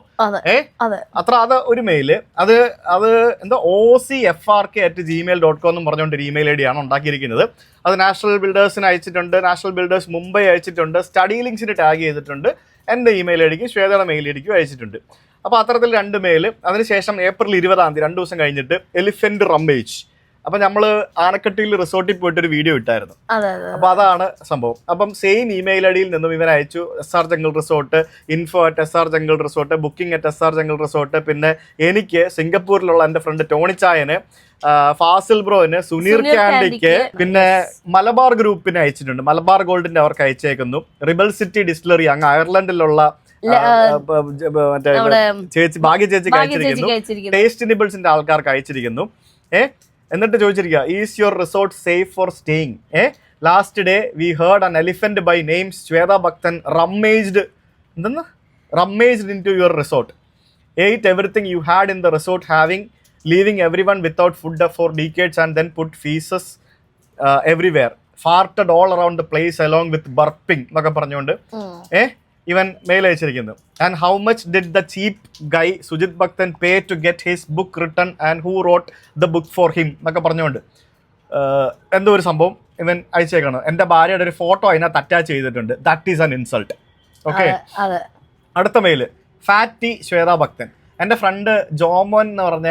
അത് ഒരു മെയില് അത് എന്തോ OCFRK@gmail.com എന്നും പറഞ്ഞുകൊണ്ട് ഒരു ഇമെയിൽ ഐഡി ആണ് ഉണ്ടാക്കിയിരിക്കുന്നത്. അത് നാഷണൽ ബിൽഡേഴ്സിന് അയച്ചിട്ടുണ്ട്, നാഷണൽ ബിൽഡേഴ്സ് മുംബൈ അയച്ചിട്ടുണ്ട്, സ്റ്റഡി ലിങ്ക്സിന് ടാഗ് ചെയ്തിട്ടുണ്ട്, എൻ്റെ ഇമെയിൽ ഐ ഡിക്കും ശ്വേതയുടെ മെയിൽ ഐ ഡിക്കും അയച്ചിട്ടുണ്ട്. അപ്പോൾ അത്തരത്തിൽ 2 മെയില്. അതിനുശേഷം April 20 2 ദിവസം കഴിഞ്ഞിട്ട് എലിഫന്റ് റമ്മേജ്. അപ്പൊ നമ്മള് ആനക്കട്ടിയിൽ റിസോർട്ടിൽ പോയിട്ട് ഒരു വീഡിയോ ഇട്ടായിരുന്നു. അപ്പൊ അതാണ് സംഭവം. അപ്പം സെയിം ഇമെയിൽ ഐഡിയിൽ നിന്നും ഇവൻ അയച്ചു SR jungle resort, info@SR jungle resort, booking@SR jungle resort. പിന്നെ എനിക്ക് സിംഗപ്പൂരിലുള്ള എൻ്റെ ഫ്രണ്ട് ടോണിച്ചായന്, ഫാസിൽ ബ്രോന്, സുനീർ ക്യാൻഡിക്ക്, പിന്നെ മലബാർ ഗ്രൂപ്പിന് അയച്ചിട്ടുണ്ട്. മലബാർ ഗോൾഡിന്റെ അവർക്ക് അയച്ചേക്കുന്നു. റിബൽ സിറ്റി ഡിസ്റ്റിലറി അങ്ങ് അയർലൻഡിലുള്ള മറ്റേ ചേച്ചി ഭാഗ്യ ചേച്ചിക്ക് അയച്ചിരിക്കുന്നു, ടേസ്റ്റ് നിബിൾസിന്റെ ആൾക്കാർക്ക് അയച്ചിരിക്കുന്നു. എന്നിട്ട് ചോദിച്ചിരിക്കുക, is your resort safe for staying? Last day we heard an elephant by name Shweta Bhakthan rummaged into your resort, ate everything you had in the resort, leaving everyone without food for decades, and then put feces everywhere, farted all around the place along with burping എന്നൊക്കെ പറഞ്ഞുകൊണ്ട് ഇവൻ mail അയച്ചിരിക്കുന്നു. And how much did the cheap guy Sujith Bhakthan pay to get his book written and who wrote the book for him എന്നൊക്കെ പറഞ്ഞുകൊണ്ട് എന്തോ ഒരു സംഭവം ഇവൻ അയച്ചേക്കാണ്. എൻ്റെ ഭാര്യയുടെ ഒരു ഫോട്ടോ അതിനകത്ത് അറ്റാച്ച് ചെയ്തിട്ടുണ്ട്. That is an insult. Okay, അടുത്ത മെയില് ഫാറ്റി ശ്വേത ഭക്തൻ. എൻ്റെ ഫ്രണ്ട് ജോമോൻ എന്ന് പറഞ്ഞ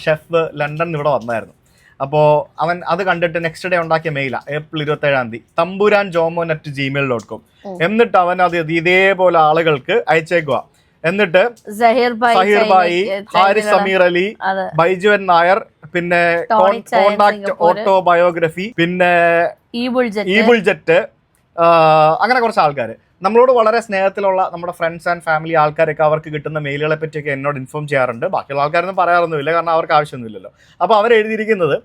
ഷെഫ് ലണ്ടനിൽ ഇവിടെ വന്നായിരുന്നു. അപ്പോൾ അവൻ അത് കണ്ടിട്ട് നെക്സ്റ്റ് ഡേ ഉണ്ടാക്കിയ മെയിലാണ്, ഏപ്രിൽ 27 തമ്പുരാൻ jomon@gmail.com. എന്നിട്ട് അവൻ അത് ഇതേപോലെ ആളുകൾക്ക് അയച്ചേക്കുക. എന്നിട്ട് സഹീർ ഭായി, ഹാരിസ് സമീർ അലി, ബൈജുവൻ നായർ, പിന്നെ കോണ്ടാക്ട് ഓട്ടോബയോഗ്രഫി, പിന്നെ ഈബുൾജെറ്റ്, അങ്ങനെ കുറച്ച് ആൾക്കാർ നമ്മളോട് വളരെ സ്നേഹത്തിലുള്ള നമ്മുടെ ഫ്രണ്ട്സ് ആൻഡ് ഫാമിലി ആൾക്കാരൊക്കെ അവർക്ക് കിട്ടുന്ന മെയിലുകളെ പറ്റിയൊക്കെ എന്നോട് ഇൻഫോം ചെയ്യാറുണ്ട്. ബാക്കിയുള്ള ആൾക്കാരൊന്നും പറയാറൊന്നുമില്ല, കാരണം അവർക്ക് ആവശ്യമൊന്നുമില്ലല്ലോ. അപ്പോൾ അവരെഴുതിയിരിക്കുന്നത്,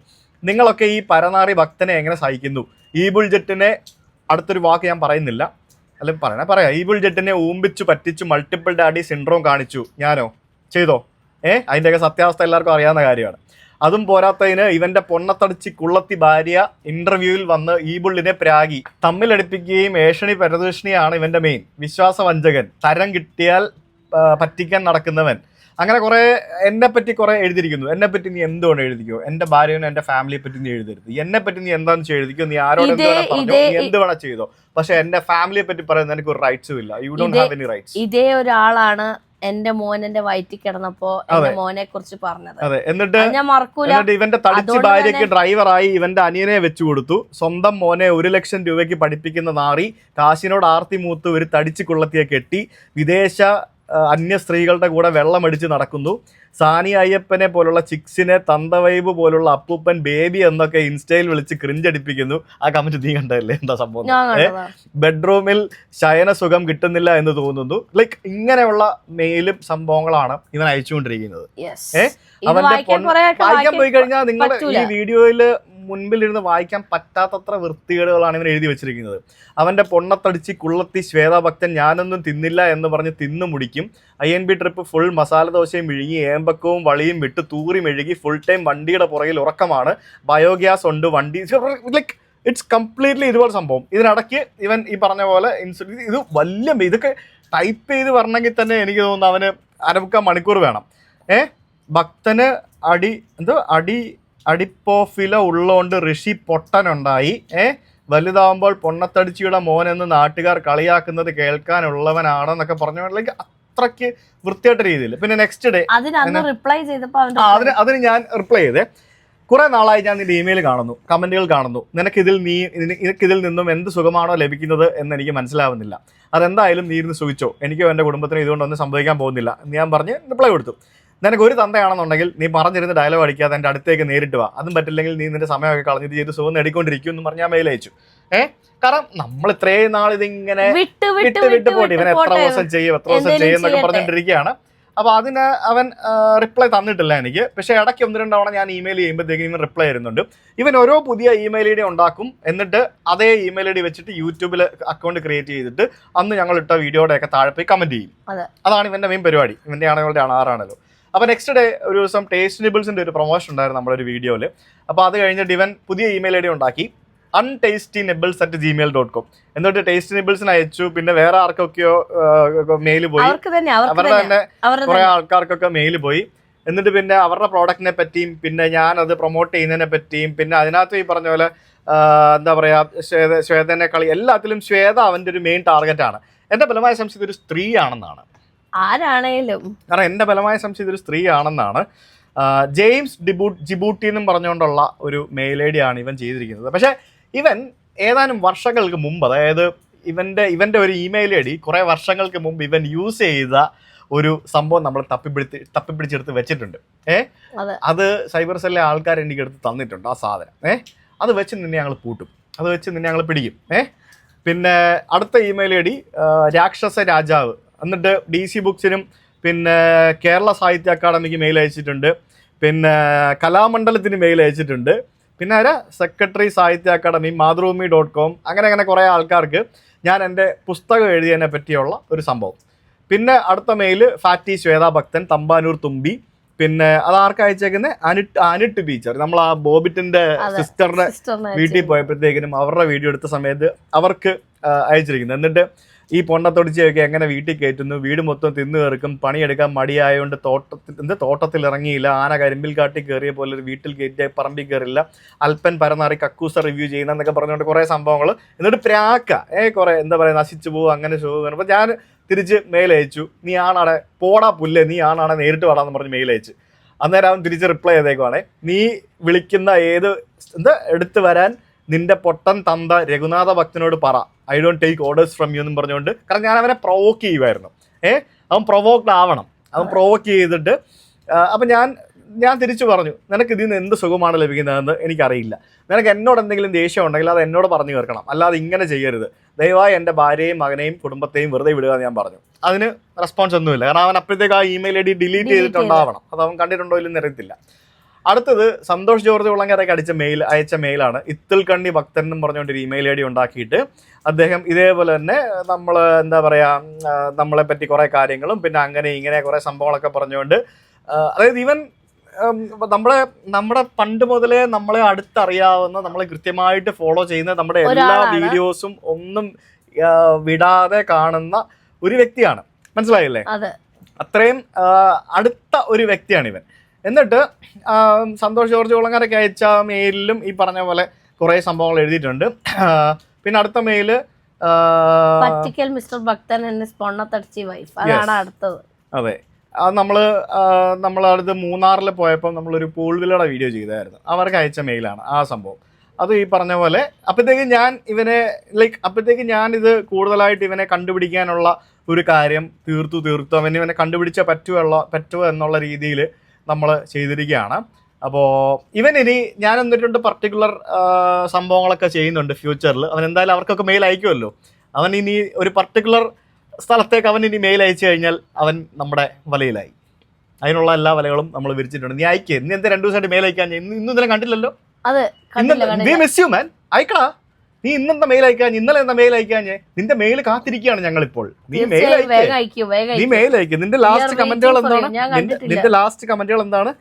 നിങ്ങളൊക്കെ ഈ പരനാറി ഭക്തനെ എങ്ങനെ സഹിക്കുന്നു? ഈബുൾജെറ്റിനെ, അടുത്തൊരു വാക്ക് ഞാൻ പറയുന്നില്ല, അല്ലെങ്കിൽ പറയാം, ഈബുൾജെറ്റിനെ ഊമ്പിച്ചു പറ്റിച്ചു മൾട്ടിപ്പിൾ ഡാഡി സിൻഡ്രോം കാണിച്ചു. ഞാനോ? ചെയ്തോ? അതിൻ്റെയൊക്കെ സത്യാവസ്ഥ എല്ലാവർക്കും അറിയാവുന്ന കാര്യമാണ്. അതും പോരാത്തതിന് ഇവന്റെ പൊണ്ണത്തടിച്ച് കുള്ളത്തി ഭാര്യ ഇന്റർവ്യൂവിൽ വന്ന് ഈബുള്ളിനെ പ്രാഗി, തമ്മിലടിപ്പിക്കുകയും ഏഷണി പരദൂഷണിയാണ് ഇവന്റെ മെയിൻ, വിശ്വാസവഞ്ചകൻ, തരം കിട്ടിയാൽ പറ്റിക്കാൻ നടക്കുന്നവൻ, അങ്ങനെ കുറെ എന്നെ പറ്റി കുറെ എഴുതിയിരിക്കുന്നു. എന്നെ പറ്റി നീ എന്തുകൊണ്ട് എഴുതിക്കോ, എന്റെ ഭാര്യനും എന്റെ ഫാമിലിയെ പറ്റി നീ എഴുതരുത്, എന്നെ പറ്റി നീ എന്താണെന്ന് എഴുതിക്കോ, നീ ആരോട് എന്ത് വേണം പറഞ്ഞോ, നീ എന്ത് വേണം ചെയ്തോ, പക്ഷെ എന്റെ ഫാമിലിയെ പറ്റി പറയുന്നത് എനിക്ക് ഒരു റൈറ്റ്സും ഇല്ല. You don't have any rights. ഇതേ ഒരാളാണ് എന്റെ മോൻ എന്റെ വയറ്റിൽ കിടന്നപ്പോ എന്റെ മോനെ കുറിച്ച് പറഞ്ഞത്. അതെ, എന്നിട്ട് ഇവന്റെ തടിച്ച് ഭാര്യയ്ക്ക് ഡ്രൈവറായി ഇവന്റെ അനിയനെ വെച്ചു കൊടുത്തു. സ്വന്തം മോനെ 1 ലക്ഷം രൂപയ്ക്ക് പഠിപ്പിക്കുന്ന നാറി കാശിനോട് ആർത്തി മൂത്ത് ഒരു തടിച്ച് കുള്ളത്തിയെ കെട്ടി വിദേശ അന്യ സ്ത്രീകളുടെ കൂടെ വെള്ളമടിച്ച് നടക്കുന്നു. സാനി അയ്യപ്പനെ പോലുള്ള ചിക്സിനെ, തന്തവൈബ് പോലുള്ള അപ്പൂപ്പൻ ബേബി എന്നൊക്കെ ഇൻസ്റ്റയിൽ വിളിച്ച് ക്രിഞ്ചടിപ്പിക്കുന്നു. ആ കമന്റ് നീ കണ്ടല്ലേ? എന്താ സംഭവം? ബെഡ്റൂമിൽ ശയന സുഖം കിട്ടുന്നില്ല എന്ന് തോന്നുന്നു. ലൈക്ക് ഇങ്ങനെയുള്ള മെയിലും സംഭവങ്ങളാണ് ഇവൻ അയച്ചുകൊണ്ടിരിക്കുന്നത്. അവന്റെ വായിക്കാൻ പോയി കഴിഞ്ഞാൽ നിങ്ങൾ ഈ വീഡിയോയില് മുൻപിലിരുന്ന് വായിക്കാൻ പറ്റാത്തത്ര വൃത്തികേടുകളാണ് ഇവൻ എഴുതി വെച്ചിരിക്കുന്നത്. അവന്റെ പൊണ്ണത്തടിച്ച് കുള്ളത്തി ശ്വേത ഭക്തൻ ഞാനൊന്നും തിന്നില്ല എന്ന് പറഞ്ഞ് തിന്നു മുടിക്കും. INB ട്രിപ്പ് ഫുൾ മസാല ദോശയും വിഴുങ്ങി ഏമ്പക്കവും വളിയും വിട്ട് തൂറി മെഴുകി ഫുൾ ടൈം വണ്ടിയുടെ പുറകിൽ ഉറക്കമാണ്. ബയോഗ്യാസ് ഉണ്ട് വണ്ടി. ലൈക്ക് ഇറ്റ്സ് കംപ്ലീറ്റ്ലി ഇതുപോലെ സംഭവം. ഇതിനിടയ്ക്ക് ഇവൻ ഈ പറഞ്ഞ പോലെ ഇത് വലിയ ഇതൊക്കെ ടൈപ്പ് ചെയ്ത് വരണമെങ്കിൽ തന്നെ എനിക്ക് തോന്നുന്നു അവന് 1/4 മണിക്കൂർ വേണം. ഭക്തന് അടിപ്പോഫില ഉള്ളോണ്ട് ഋഷി പൊട്ടനുണ്ടായി. വലുതാവുമ്പോൾ പൊണ്ണത്തടിച്ചിയുടെ മോൻ എന്ന് നാട്ടുകാർ കളിയാക്കുന്നത് കേൾക്കാനുള്ളവനാണെന്നൊക്കെ പറഞ്ഞിട്ടുണ്ടെങ്കിൽ അത്രയ്ക്ക് വൃത്തിയായിട്ട രീതിയിൽ. പിന്നെ നെക്സ്റ്റ് ഡേ അതിന് ഞാൻ റിപ്ലൈ ചെയ്തേ. കുറെ നാളായി ഞാൻ നിന്റെ ഇമെയിൽ കാണുന്നു, കമന്റുകൾ കാണുന്നു. നിനക്കിതിൽ നിന്നും എന്ത് സുഖമാണോ ലഭിക്കുന്നത് എന്ന് എനിക്ക് മനസ്സിലാവുന്നില്ല. അതെന്തായാലും നീ ഇരുന്ന് സുഖിച്ചോ, എനിക്കോ എൻ്റെ കുടുംബത്തിനോ ഇതുകൊണ്ടൊന്നും സംഭവിക്കാൻ പോകുന്നില്ല എന്ന് ഞാൻ പറഞ്ഞ് റിപ്ലൈ കൊടുത്തു. നിനക്ക് ഒരു തന്തയാണെന്നുണ്ടെങ്കിൽ നീ പറഞ്ഞിരുന്ന് ഡയലോഗ് അടിക്കാതെ എൻ്റെ അടുത്തേക്ക് നേരിട്ട് വാ. അതും പറ്റില്ലെങ്കിൽ നീ നിന്റെ സമയമൊക്കെ കളഞ്ഞിട്ട് ചെയ്ത് സുഖം നേടിക്കൊണ്ടിരിക്കും എന്ന് പറഞ്ഞാൽ മെയിൽ അയച്ചു. കാരണം നമ്മൾ ഇത്രയും നാൾ ഇതിങ്ങനെ വിട്ട് പോട്ടെ, ഇവൻ എത്ര ദിവസം ചെയ്യും എന്നൊക്കെ പറഞ്ഞിട്ടിരിക്കുകയാണ്. അപ്പോൾ അതിന് അവൻ റിപ്ലൈ തന്നിട്ടില്ല എനിക്ക്. പക്ഷേ ഇടയ്ക്ക് 1-2 തവണ ഞാൻ ഇമെയിൽ ചെയ്യുമ്പോഴത്തേക്കും ഇവൻ റിപ്ലൈ വരുന്നുണ്ട്. ഇവൻ ഓരോ പുതിയ ഇമെയിൽ ഐ ഡി ഉണ്ടാക്കും. എന്നിട്ട് അതേ ഇമെയിൽ ഐ ഡി വെച്ചിട്ട് യൂട്യൂബിൽ അക്കൗണ്ട് ക്രിയേറ്റ് ചെയ്തിട്ട് അന്ന് ഞങ്ങൾ ഇട്ട വീഡിയോയുടെയൊക്കെ താഴെ പോയി കമന്റ് ചെയ്യും. അതാണ് ഇവന്റെ മെയിൻ പരിപാടി. ഇവന്റെ ആണുകളുടെ ആണാറാണല്ലോ. അപ്പോൾ നെക്സ്റ്റ് ഡേ ഒരു ദിവസം ടേസ്റ്റ് നിബിൾസിന്റെ ഒരു പ്രൊമോഷൻ ഉണ്ടായിരുന്നു നമ്മുടെ ഒരു വീഡിയോയിൽ. അപ്പോൾ അത് കഴിഞ്ഞിട്ട് ഇവൻ പുതിയ ഇമെയിൽ ഐ ഡി ഉണ്ടാക്കി, untastyNibbles@gmail.com. എന്നിട്ട് ടേസ്റ്റ് നിബിൾസിന് അയച്ചു. പിന്നെ വേറെ ആർക്കൊക്കെയോ മെയിൽ പോയി, അവരുടെ തന്നെ കുറെ ആൾക്കാർക്കൊക്കെ മെയിൽ പോയി. എന്നിട്ട് പിന്നെ അവരുടെ പ്രോഡക്റ്റിനെ പറ്റിയും പിന്നെ ഞാൻ അത് പ്രൊമോട്ട് ചെയ്യുന്നതിനെ പറ്റിയും പിന്നെ അതിനകത്ത് ഈ പറഞ്ഞ പോലെ എന്താ പറയാ ശ്വേതനെ കളി എല്ലാത്തിലും ശ്വേത അവന്റെ ഒരു മെയിൻ ടാർഗറ്റാണ്. എന്റെ ബലമായ സംശയം ഇതൊരു സ്ത്രീ ആണെന്നാണ്. ആരാണേലും കാരണം എന്റെ ബലമായ സംശയം ഇതൊരു സ്ത്രീ ആണെന്നാണ്. ജെയിംസ് ജിബൂട്ടി എന്നും പറഞ്ഞുകൊണ്ടുള്ള ഒരു മെയിൽ ഐ ഡി ആണ് ഇവൻ ചെയ്തിരിക്കുന്നത്. പക്ഷെ ഇവൻ ഏതാനും വർഷങ്ങൾക്ക് മുമ്പ്, അതായത് ഇവന്റെ ഒരു ഇമെയിൽ ഐ ഡി കുറെ വർഷങ്ങൾക്ക് മുമ്പ് ഇവൻ യൂസ് ചെയ്ത ഒരു സംഭവം നമ്മൾ തപ്പിപ്പിടിച്ചെടുത്ത് വെച്ചിട്ടുണ്ട്. അത് സൈബർ സെല്ലിലെ ആൾക്കാർ എനിക്ക് എടുത്ത് തന്നിട്ടുണ്ട് ആ സാധനം. അത് വെച്ച് നിന്നെ ഞങ്ങൾ പൂട്ടും, അത് വെച്ച് നിന്നെ ഞങ്ങൾ പിടിക്കും. പിന്നെ അടുത്ത ഇമെയിൽ ഐ ഡി രാക്ഷസ രാജാവ് എന്നിട്ട് DC ബുക്സിനും പിന്നെ കേരള സാഹിത്യ അക്കാദമിക്ക് മെയിൽ അയച്ചിട്ടുണ്ട്, പിന്നെ കലാമണ്ഡലത്തിന് മെയിൽ അയച്ചിട്ടുണ്ട്, പിന്നെ ആരാ സെക്രട്ടറി സാഹിത്യ അക്കാദമി, മാതൃഭൂമി.com, അങ്ങനെ കുറേ ആൾക്കാർക്ക് ഞാൻ എൻ്റെ പുസ്തകം എഴുതിയതിനെ പറ്റിയുള്ള ഒരു സംഭവം. പിന്നെ അടുത്ത മെയിൽ ഫാറ്റി ശ്വേതാ ഭക്തൻ, തമ്പാനൂർ തുമ്പി. പിന്നെ അത് ആർക്ക് അയച്ചേക്കുന്നത്? അനിട്ട് ടീച്ചർ. നമ്മൾ ആ ബോബിറ്റിന്റെ സിസ്റ്ററിന്റെ വീട്ടിൽ പോയപ്പോഴത്തേക്കിനും അവരുടെ വീഡിയോ എടുത്ത സമയത്ത് അവർക്ക് അയച്ചിരിക്കുന്നത്. എന്നിട്ട് ഈ പൊണ്ണത്തൊടിച്ചൊക്കെ എങ്ങനെ വീട്ടിൽ കയറ്റുന്നു, വീട് മൊത്തം തിന്നു കയറും, പണിയെടുക്കാൻ മടിയായതുകൊണ്ട് തോട്ടത്തിൽ ഇറങ്ങിയില്ല, ആന കരിമ്പിൽ കാട്ടി കയറിയ പോലെ ഒരു വീട്ടിൽ കയറ്റിയ പറമ്പിൽ കയറില്ല, അൽപ്പൻ പരനാറി കക്കൂസ റിവ്യൂ ചെയ്യുന്ന എന്നൊക്കെ പറഞ്ഞുകൊണ്ട് കുറേ സംഭവങ്ങൾ. എന്നിട്ട് പ്രാക്ക കുറേ എന്താ പറയുക നശിച്ചു പോകും അങ്ങനെ ഷോ. അപ്പോൾ ഞാൻ തിരിച്ച് മെയിൽ അയച്ചു, നീ ആണാടെ പോടാ പുല്ലേ, നീ ആണാടെ നേരിട്ട് പാടാന്ന് പറഞ്ഞ് മെയിൽ അയച്ചു. അന്നേരം അവൻ തിരിച്ച് റിപ്ലൈ ചെയ്തേക്കുവാണേ, നീ വിളിക്കുന്ന എടുത്തു വരാൻ നിന്റെ പൊട്ടൻ തന്ത രഘുനാഥ ഭക്തനോട് പറ, I don't take orders from you എന്നും പറഞ്ഞുകൊണ്ട്. കാരണം ഞാൻ അവനെ പ്രൊവോക്ക് ചെയ്യുമായിരുന്നു. അവൻ പ്രൊവോക്ഡ് ആവണം, അവൻ പ്രൊവോക്ക് ചെയ്തിട്ട്. അപ്പം ഞാൻ തിരിച്ചു പറഞ്ഞു, നിനക്ക് ഇതിൽ നിന്ന് എന്ത് സുഖമാണ് ലഭിക്കുന്നതെന്ന് എനിക്കറിയില്ല. നിനക്ക് എന്നോട് എന്തെങ്കിലും ദേഷ്യം ഉണ്ടെങ്കിൽ അത് എന്നോട് പറഞ്ഞു തീർക്കണം, അല്ലാതെ ഇങ്ങനെ ചെയ്യരുത്. ദയവായി എൻ്റെ ഭാര്യയും മകനെയും കുടുംബത്തെയും വെറുതെ വിടുക എന്ന് ഞാൻ പറഞ്ഞു. അതിന് റെസ്പോൺസ് ഒന്നുമില്ല. കാരണം അവൻ അപ്പോഴത്തേക്ക് ആ ഇമെയിൽ ID ഡിലീറ്റ് ചെയ്തിട്ടുണ്ടാവണം. അത് അവൻ കണ്ടിട്ടുണ്ടോ ഇല്ലെന്ന് അറിയത്തില്ല. അടുത്തത് സന്തോഷ് ജോർജ് ഉള്ളങ്ങരയ്ക്ക് അയച്ച മെയിലാണ്. ഇത്തിൽ കണ്ണി ഭക്തൻ എന്നും പറഞ്ഞുകൊണ്ടൊരു ഇമെയിൽ ID ഉണ്ടാക്കിയിട്ട് അദ്ദേഹം ഇതേപോലെ തന്നെ നമ്മൾ എന്താ പറയുക നമ്മളെ പറ്റി കുറേ കാര്യങ്ങളും പിന്നെ അങ്ങനെ ഇങ്ങനെ കുറേ സംഭവങ്ങളൊക്കെ പറഞ്ഞുകൊണ്ട്, അതായത് ഈവൻ നമ്മുടെ പണ്ട് മുതലേ നമ്മളെ അടുത്തറിയാവുന്ന, നമ്മളെ കൃത്യമായിട്ട് ഫോളോ ചെയ്യുന്ന, നമ്മുടെ എല്ലാ വീഡിയോസും ഒന്നും വിടാതെ കാണുന്ന ഒരു വ്യക്തിയാണ്. മനസ്സിലായില്ലേ? അത്രയും അടുത്ത ഒരു വ്യക്തിയാണ് ഇവൻ. എന്നിട്ട് സന്തോഷ് ജോർജ് കുളങ്ങരയ്ക്ക് അയച്ച മെയിലിലും ഈ പറഞ്ഞ പോലെ കുറേ സംഭവങ്ങൾ എഴുതിയിട്ടുണ്ട്. പിന്നെ അടുത്ത മെയില് പറ്റിക്കൽ മിസ്റ്റർ ഭക്തൻ എന്നെ സ്പോണ്ണത്തടിച്ച വൈഫ്, അതാണ് അടുത്തത്. അതെ, അത് നമ്മളടുത്ത് മൂന്നാറിൽ പോയപ്പോൾ നമ്മളൊരു പൂൾ വില്ലയുടെ വീഡിയോ ചെയ്തായിരുന്നു. അവർക്ക് അയച്ച മെയിലാണ് ആ സംഭവം. അത് ഈ പറഞ്ഞ പോലെ അപ്പോഴത്തേക്ക് ഞാനിത് കൂടുതലായിട്ട് ഇവനെ കണ്ടുപിടിക്കാനുള്ള ഒരു കാര്യം തീർത്തു ഇവനെ കണ്ടുപിടിച്ചാൽ പറ്റുമോ എന്നുള്ള രീതിയിൽ നമ്മൾ ചെയ്തിരിക്കുകയാണ്. അപ്പോൾ ഇനി ഞാൻ എന്നിട്ടുണ്ട് പർട്ടിക്കുലർ സംഭവങ്ങളൊക്കെ ചെയ്യുന്നുണ്ട് ഫ്യൂച്ചറിൽ. അവൻ എന്തായാലും അവർക്കൊക്കെ മെയിൽ അയക്കുമല്ലോ. അവൻ ഇനി ഒരു പർട്ടിക്കുലർ സ്ഥലത്തേക്ക് അവൻ ഇനി മെയിൽ അയച്ചു കഴിഞ്ഞാൽ അവൻ നമ്മുടെ വലയിലായി. അതിനുള്ള എല്ലാ വലകളും നമ്മൾ വിരിച്ചിട്ടുണ്ട്. നീ അയക്കേ, നീ എന്താ 2 ദിവസമായിട്ട് മെയിൽ അയക്കാൻ? ഇന്നലെ കണ്ടില്ലല്ലോ. അയക്കടാ, നീ ഇന്നെന്താ മെയിൽ അയക്കാൻ, ഇന്നലെ എന്താ മെയിൽ അയക്കാൻ? നിന്റെ മെയിൽ കാത്തിരിക്കുകയാണ് ഞങ്ങളിപ്പോൾ. നീ മെയിൽ അയക്കും. നിന്റെ ലാസ്റ്റ് കമന്റുകൾ എന്താണ്?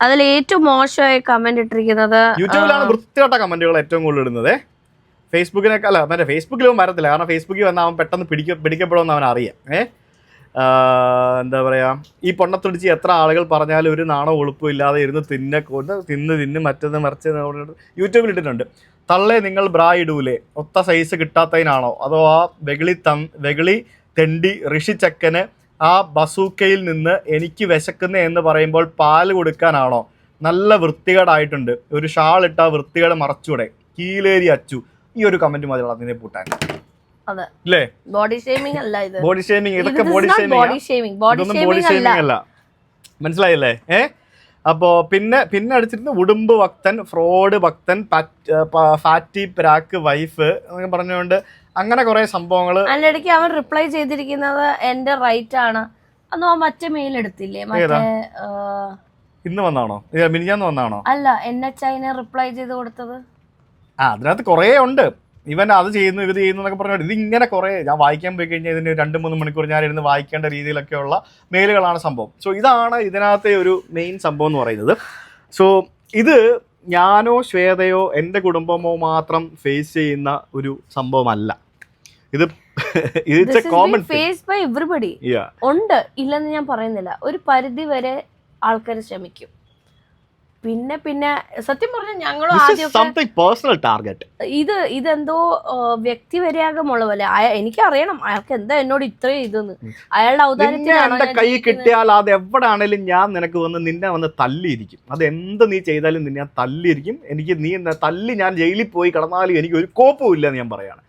അതിൽ ഏറ്റവും മോശമായ കമന്റ് ഇട്ടിരിക്കുന്നത് യൂട്യൂബിലാണ് വൃത്തികെട്ട കമന്റുകൾ ഏറ്റവും കൂടുതൽ ഇടുന്നത്. ഫേസ്ബുക്കിനൊക്കെ അല്ല, മറ്റേ ഫേസ്ബുക്കിലും വരത്തില്ല. കാരണം ഫേസ്ബുക്കിൽ വന്നാൽ അവൻ പെട്ടെന്ന് പിടിക്കപ്പെടുമെന്ന് അവൻ അറിയാം. എന്താ പറയുക, ഈ പൊണ്ണത്തൊടിച്ച് എത്ര ആളുകൾ പറഞ്ഞാലും ഒരു നാണോ ഉളുപ്പും ഇല്ലാതെ ഇരുന്ന് തിന്ന് മറ്റൊന്ന് മറിച്ച് യൂട്യൂബിൽ ഇട്ടിട്ടുണ്ട്. തള്ളേ നിങ്ങൾ ബ്രാ ഇടൂലേ, ഒത്ത സൈസ് കിട്ടാത്തതിനാണോ, അതോ ആ വെകിളി തെണ്ടി ഋഷിച്ചക്കന് ആ ബസൂക്കയിൽ നിന്ന് എനിക്ക് വിശക്കുന്ന എന്ന് പറയുമ്പോൾ പാല് കൊടുക്കാനാണോ? നല്ല വൃത്തികേടായിട്ടുണ്ട്, ഒരു ഷാൾ ഇട്ടാ വൃത്തികേട് മറച്ചൂടെ, കീലേരി അച്ചു. ഈ ഒരു കമന്റ് മതി അതിനെ പൂട്ടാൻ. ബോഡി ഷേമിംഗ് അല്ല ഇത്. ബോഡി ഷേമിംഗ്, ഇതൊക്കെ ബോഡി ഷേമിംഗ് അല്ല. മനസ്സിലായില്ലേ? അപ്പോൾ പിന്നെ അടിച്ചിരുന്ന ഉടുമ്പ് ഭക്തൻ, ഫ്രോഡ് ഭക്തൻ, ഫാറ്റി പ്രാക്ക് വൈഫ് എന്നൊക്കെ പറഞ്ഞുകൊണ്ട് അങ്ങനെ കുറെ സംഭവങ്ങൾ. അതിനിടയ്ക്ക് അവൻ റിപ്ലൈ ചെയ്തിരിക്കുന്നത് എന്റെ റൈറ്റ് ആണ്. അന്ന് ആ മറ്റേ മെയിൽ എടുത്തില്ലേ, മറ്റേ ഇന്ന് വന്നാണോ മിനിഞ്ഞാന്ന് വന്നാണോ? അല്ല, NHI റിപ്ലൈ ചെയ്ത് കൊടുത്തത്. അതിനകത്ത് കുറേ ഉണ്ട്. ഇവൻ അത് ചെയ്യുന്നു ഇത് ചെയ്യുന്നു എന്നൊക്കെ പറഞ്ഞിട്ട് ഇതിങ്ങനെ കുറേ ഞാൻ വായിക്കാൻ പോയി കഴിഞ്ഞാൽ ഇതിന് 2-3 മണിക്കൂർ ഞാൻ ഇരുന്ന് വായിക്കേണ്ട രീതിയിലൊക്കെയുള്ള മെയിലുകളാണ് സംഭവം. സോ ഇതാണ് ഇതിനകത്തെ ഒരു മെയിൻ സംഭവം എന്ന് പറയുന്നത്. സോ ഇത് ഞാനോ ശ്വേതയോ എൻ്റെ കുടുംബമോ മാത്രം ഫേസ് ചെയ്യുന്ന ഒരു സംഭവമല്ല. ഇത് കോമൺ ഫേസ് ബൈ എവരിബഡി ഉണ്ട്, ഇല്ലെന്ന് ഞാൻ പറയുന്നില്ല. ഒരു പരിധി വരെ ആൾക്കാർ ശ്രമിക്കും. പിന്നെ സത്യം പറഞ്ഞാൽ ഞങ്ങളും ഇതെന്തോ വ്യക്തിപരാഗമുള്ള പോലെ. എനിക്കറിയണം അയാൾക്ക് എന്താ എന്നോട് ഇത്രയും ഇതെന്ന്. അയാളുടെ ഔദാര്യത്തിന് കൈ കിട്ടിയാൽ അത് എവിടെ ആണെങ്കിലും ഞാൻ നിനക്ക് നിന്നെ വന്ന് തല്ലിയിരിക്കും. അത് എന്ത് നീ ചെയ്താലും നിന്നെ ഞാൻ തല്ലിയിരിക്കും. എനിക്ക് നീ തല്ലി ഞാൻ ജയിലിൽ പോയി കിടന്നാലും എനിക്ക് ഒരു കോപ്പവും ഇല്ല എന്ന് ഞാൻ പറയാണ്.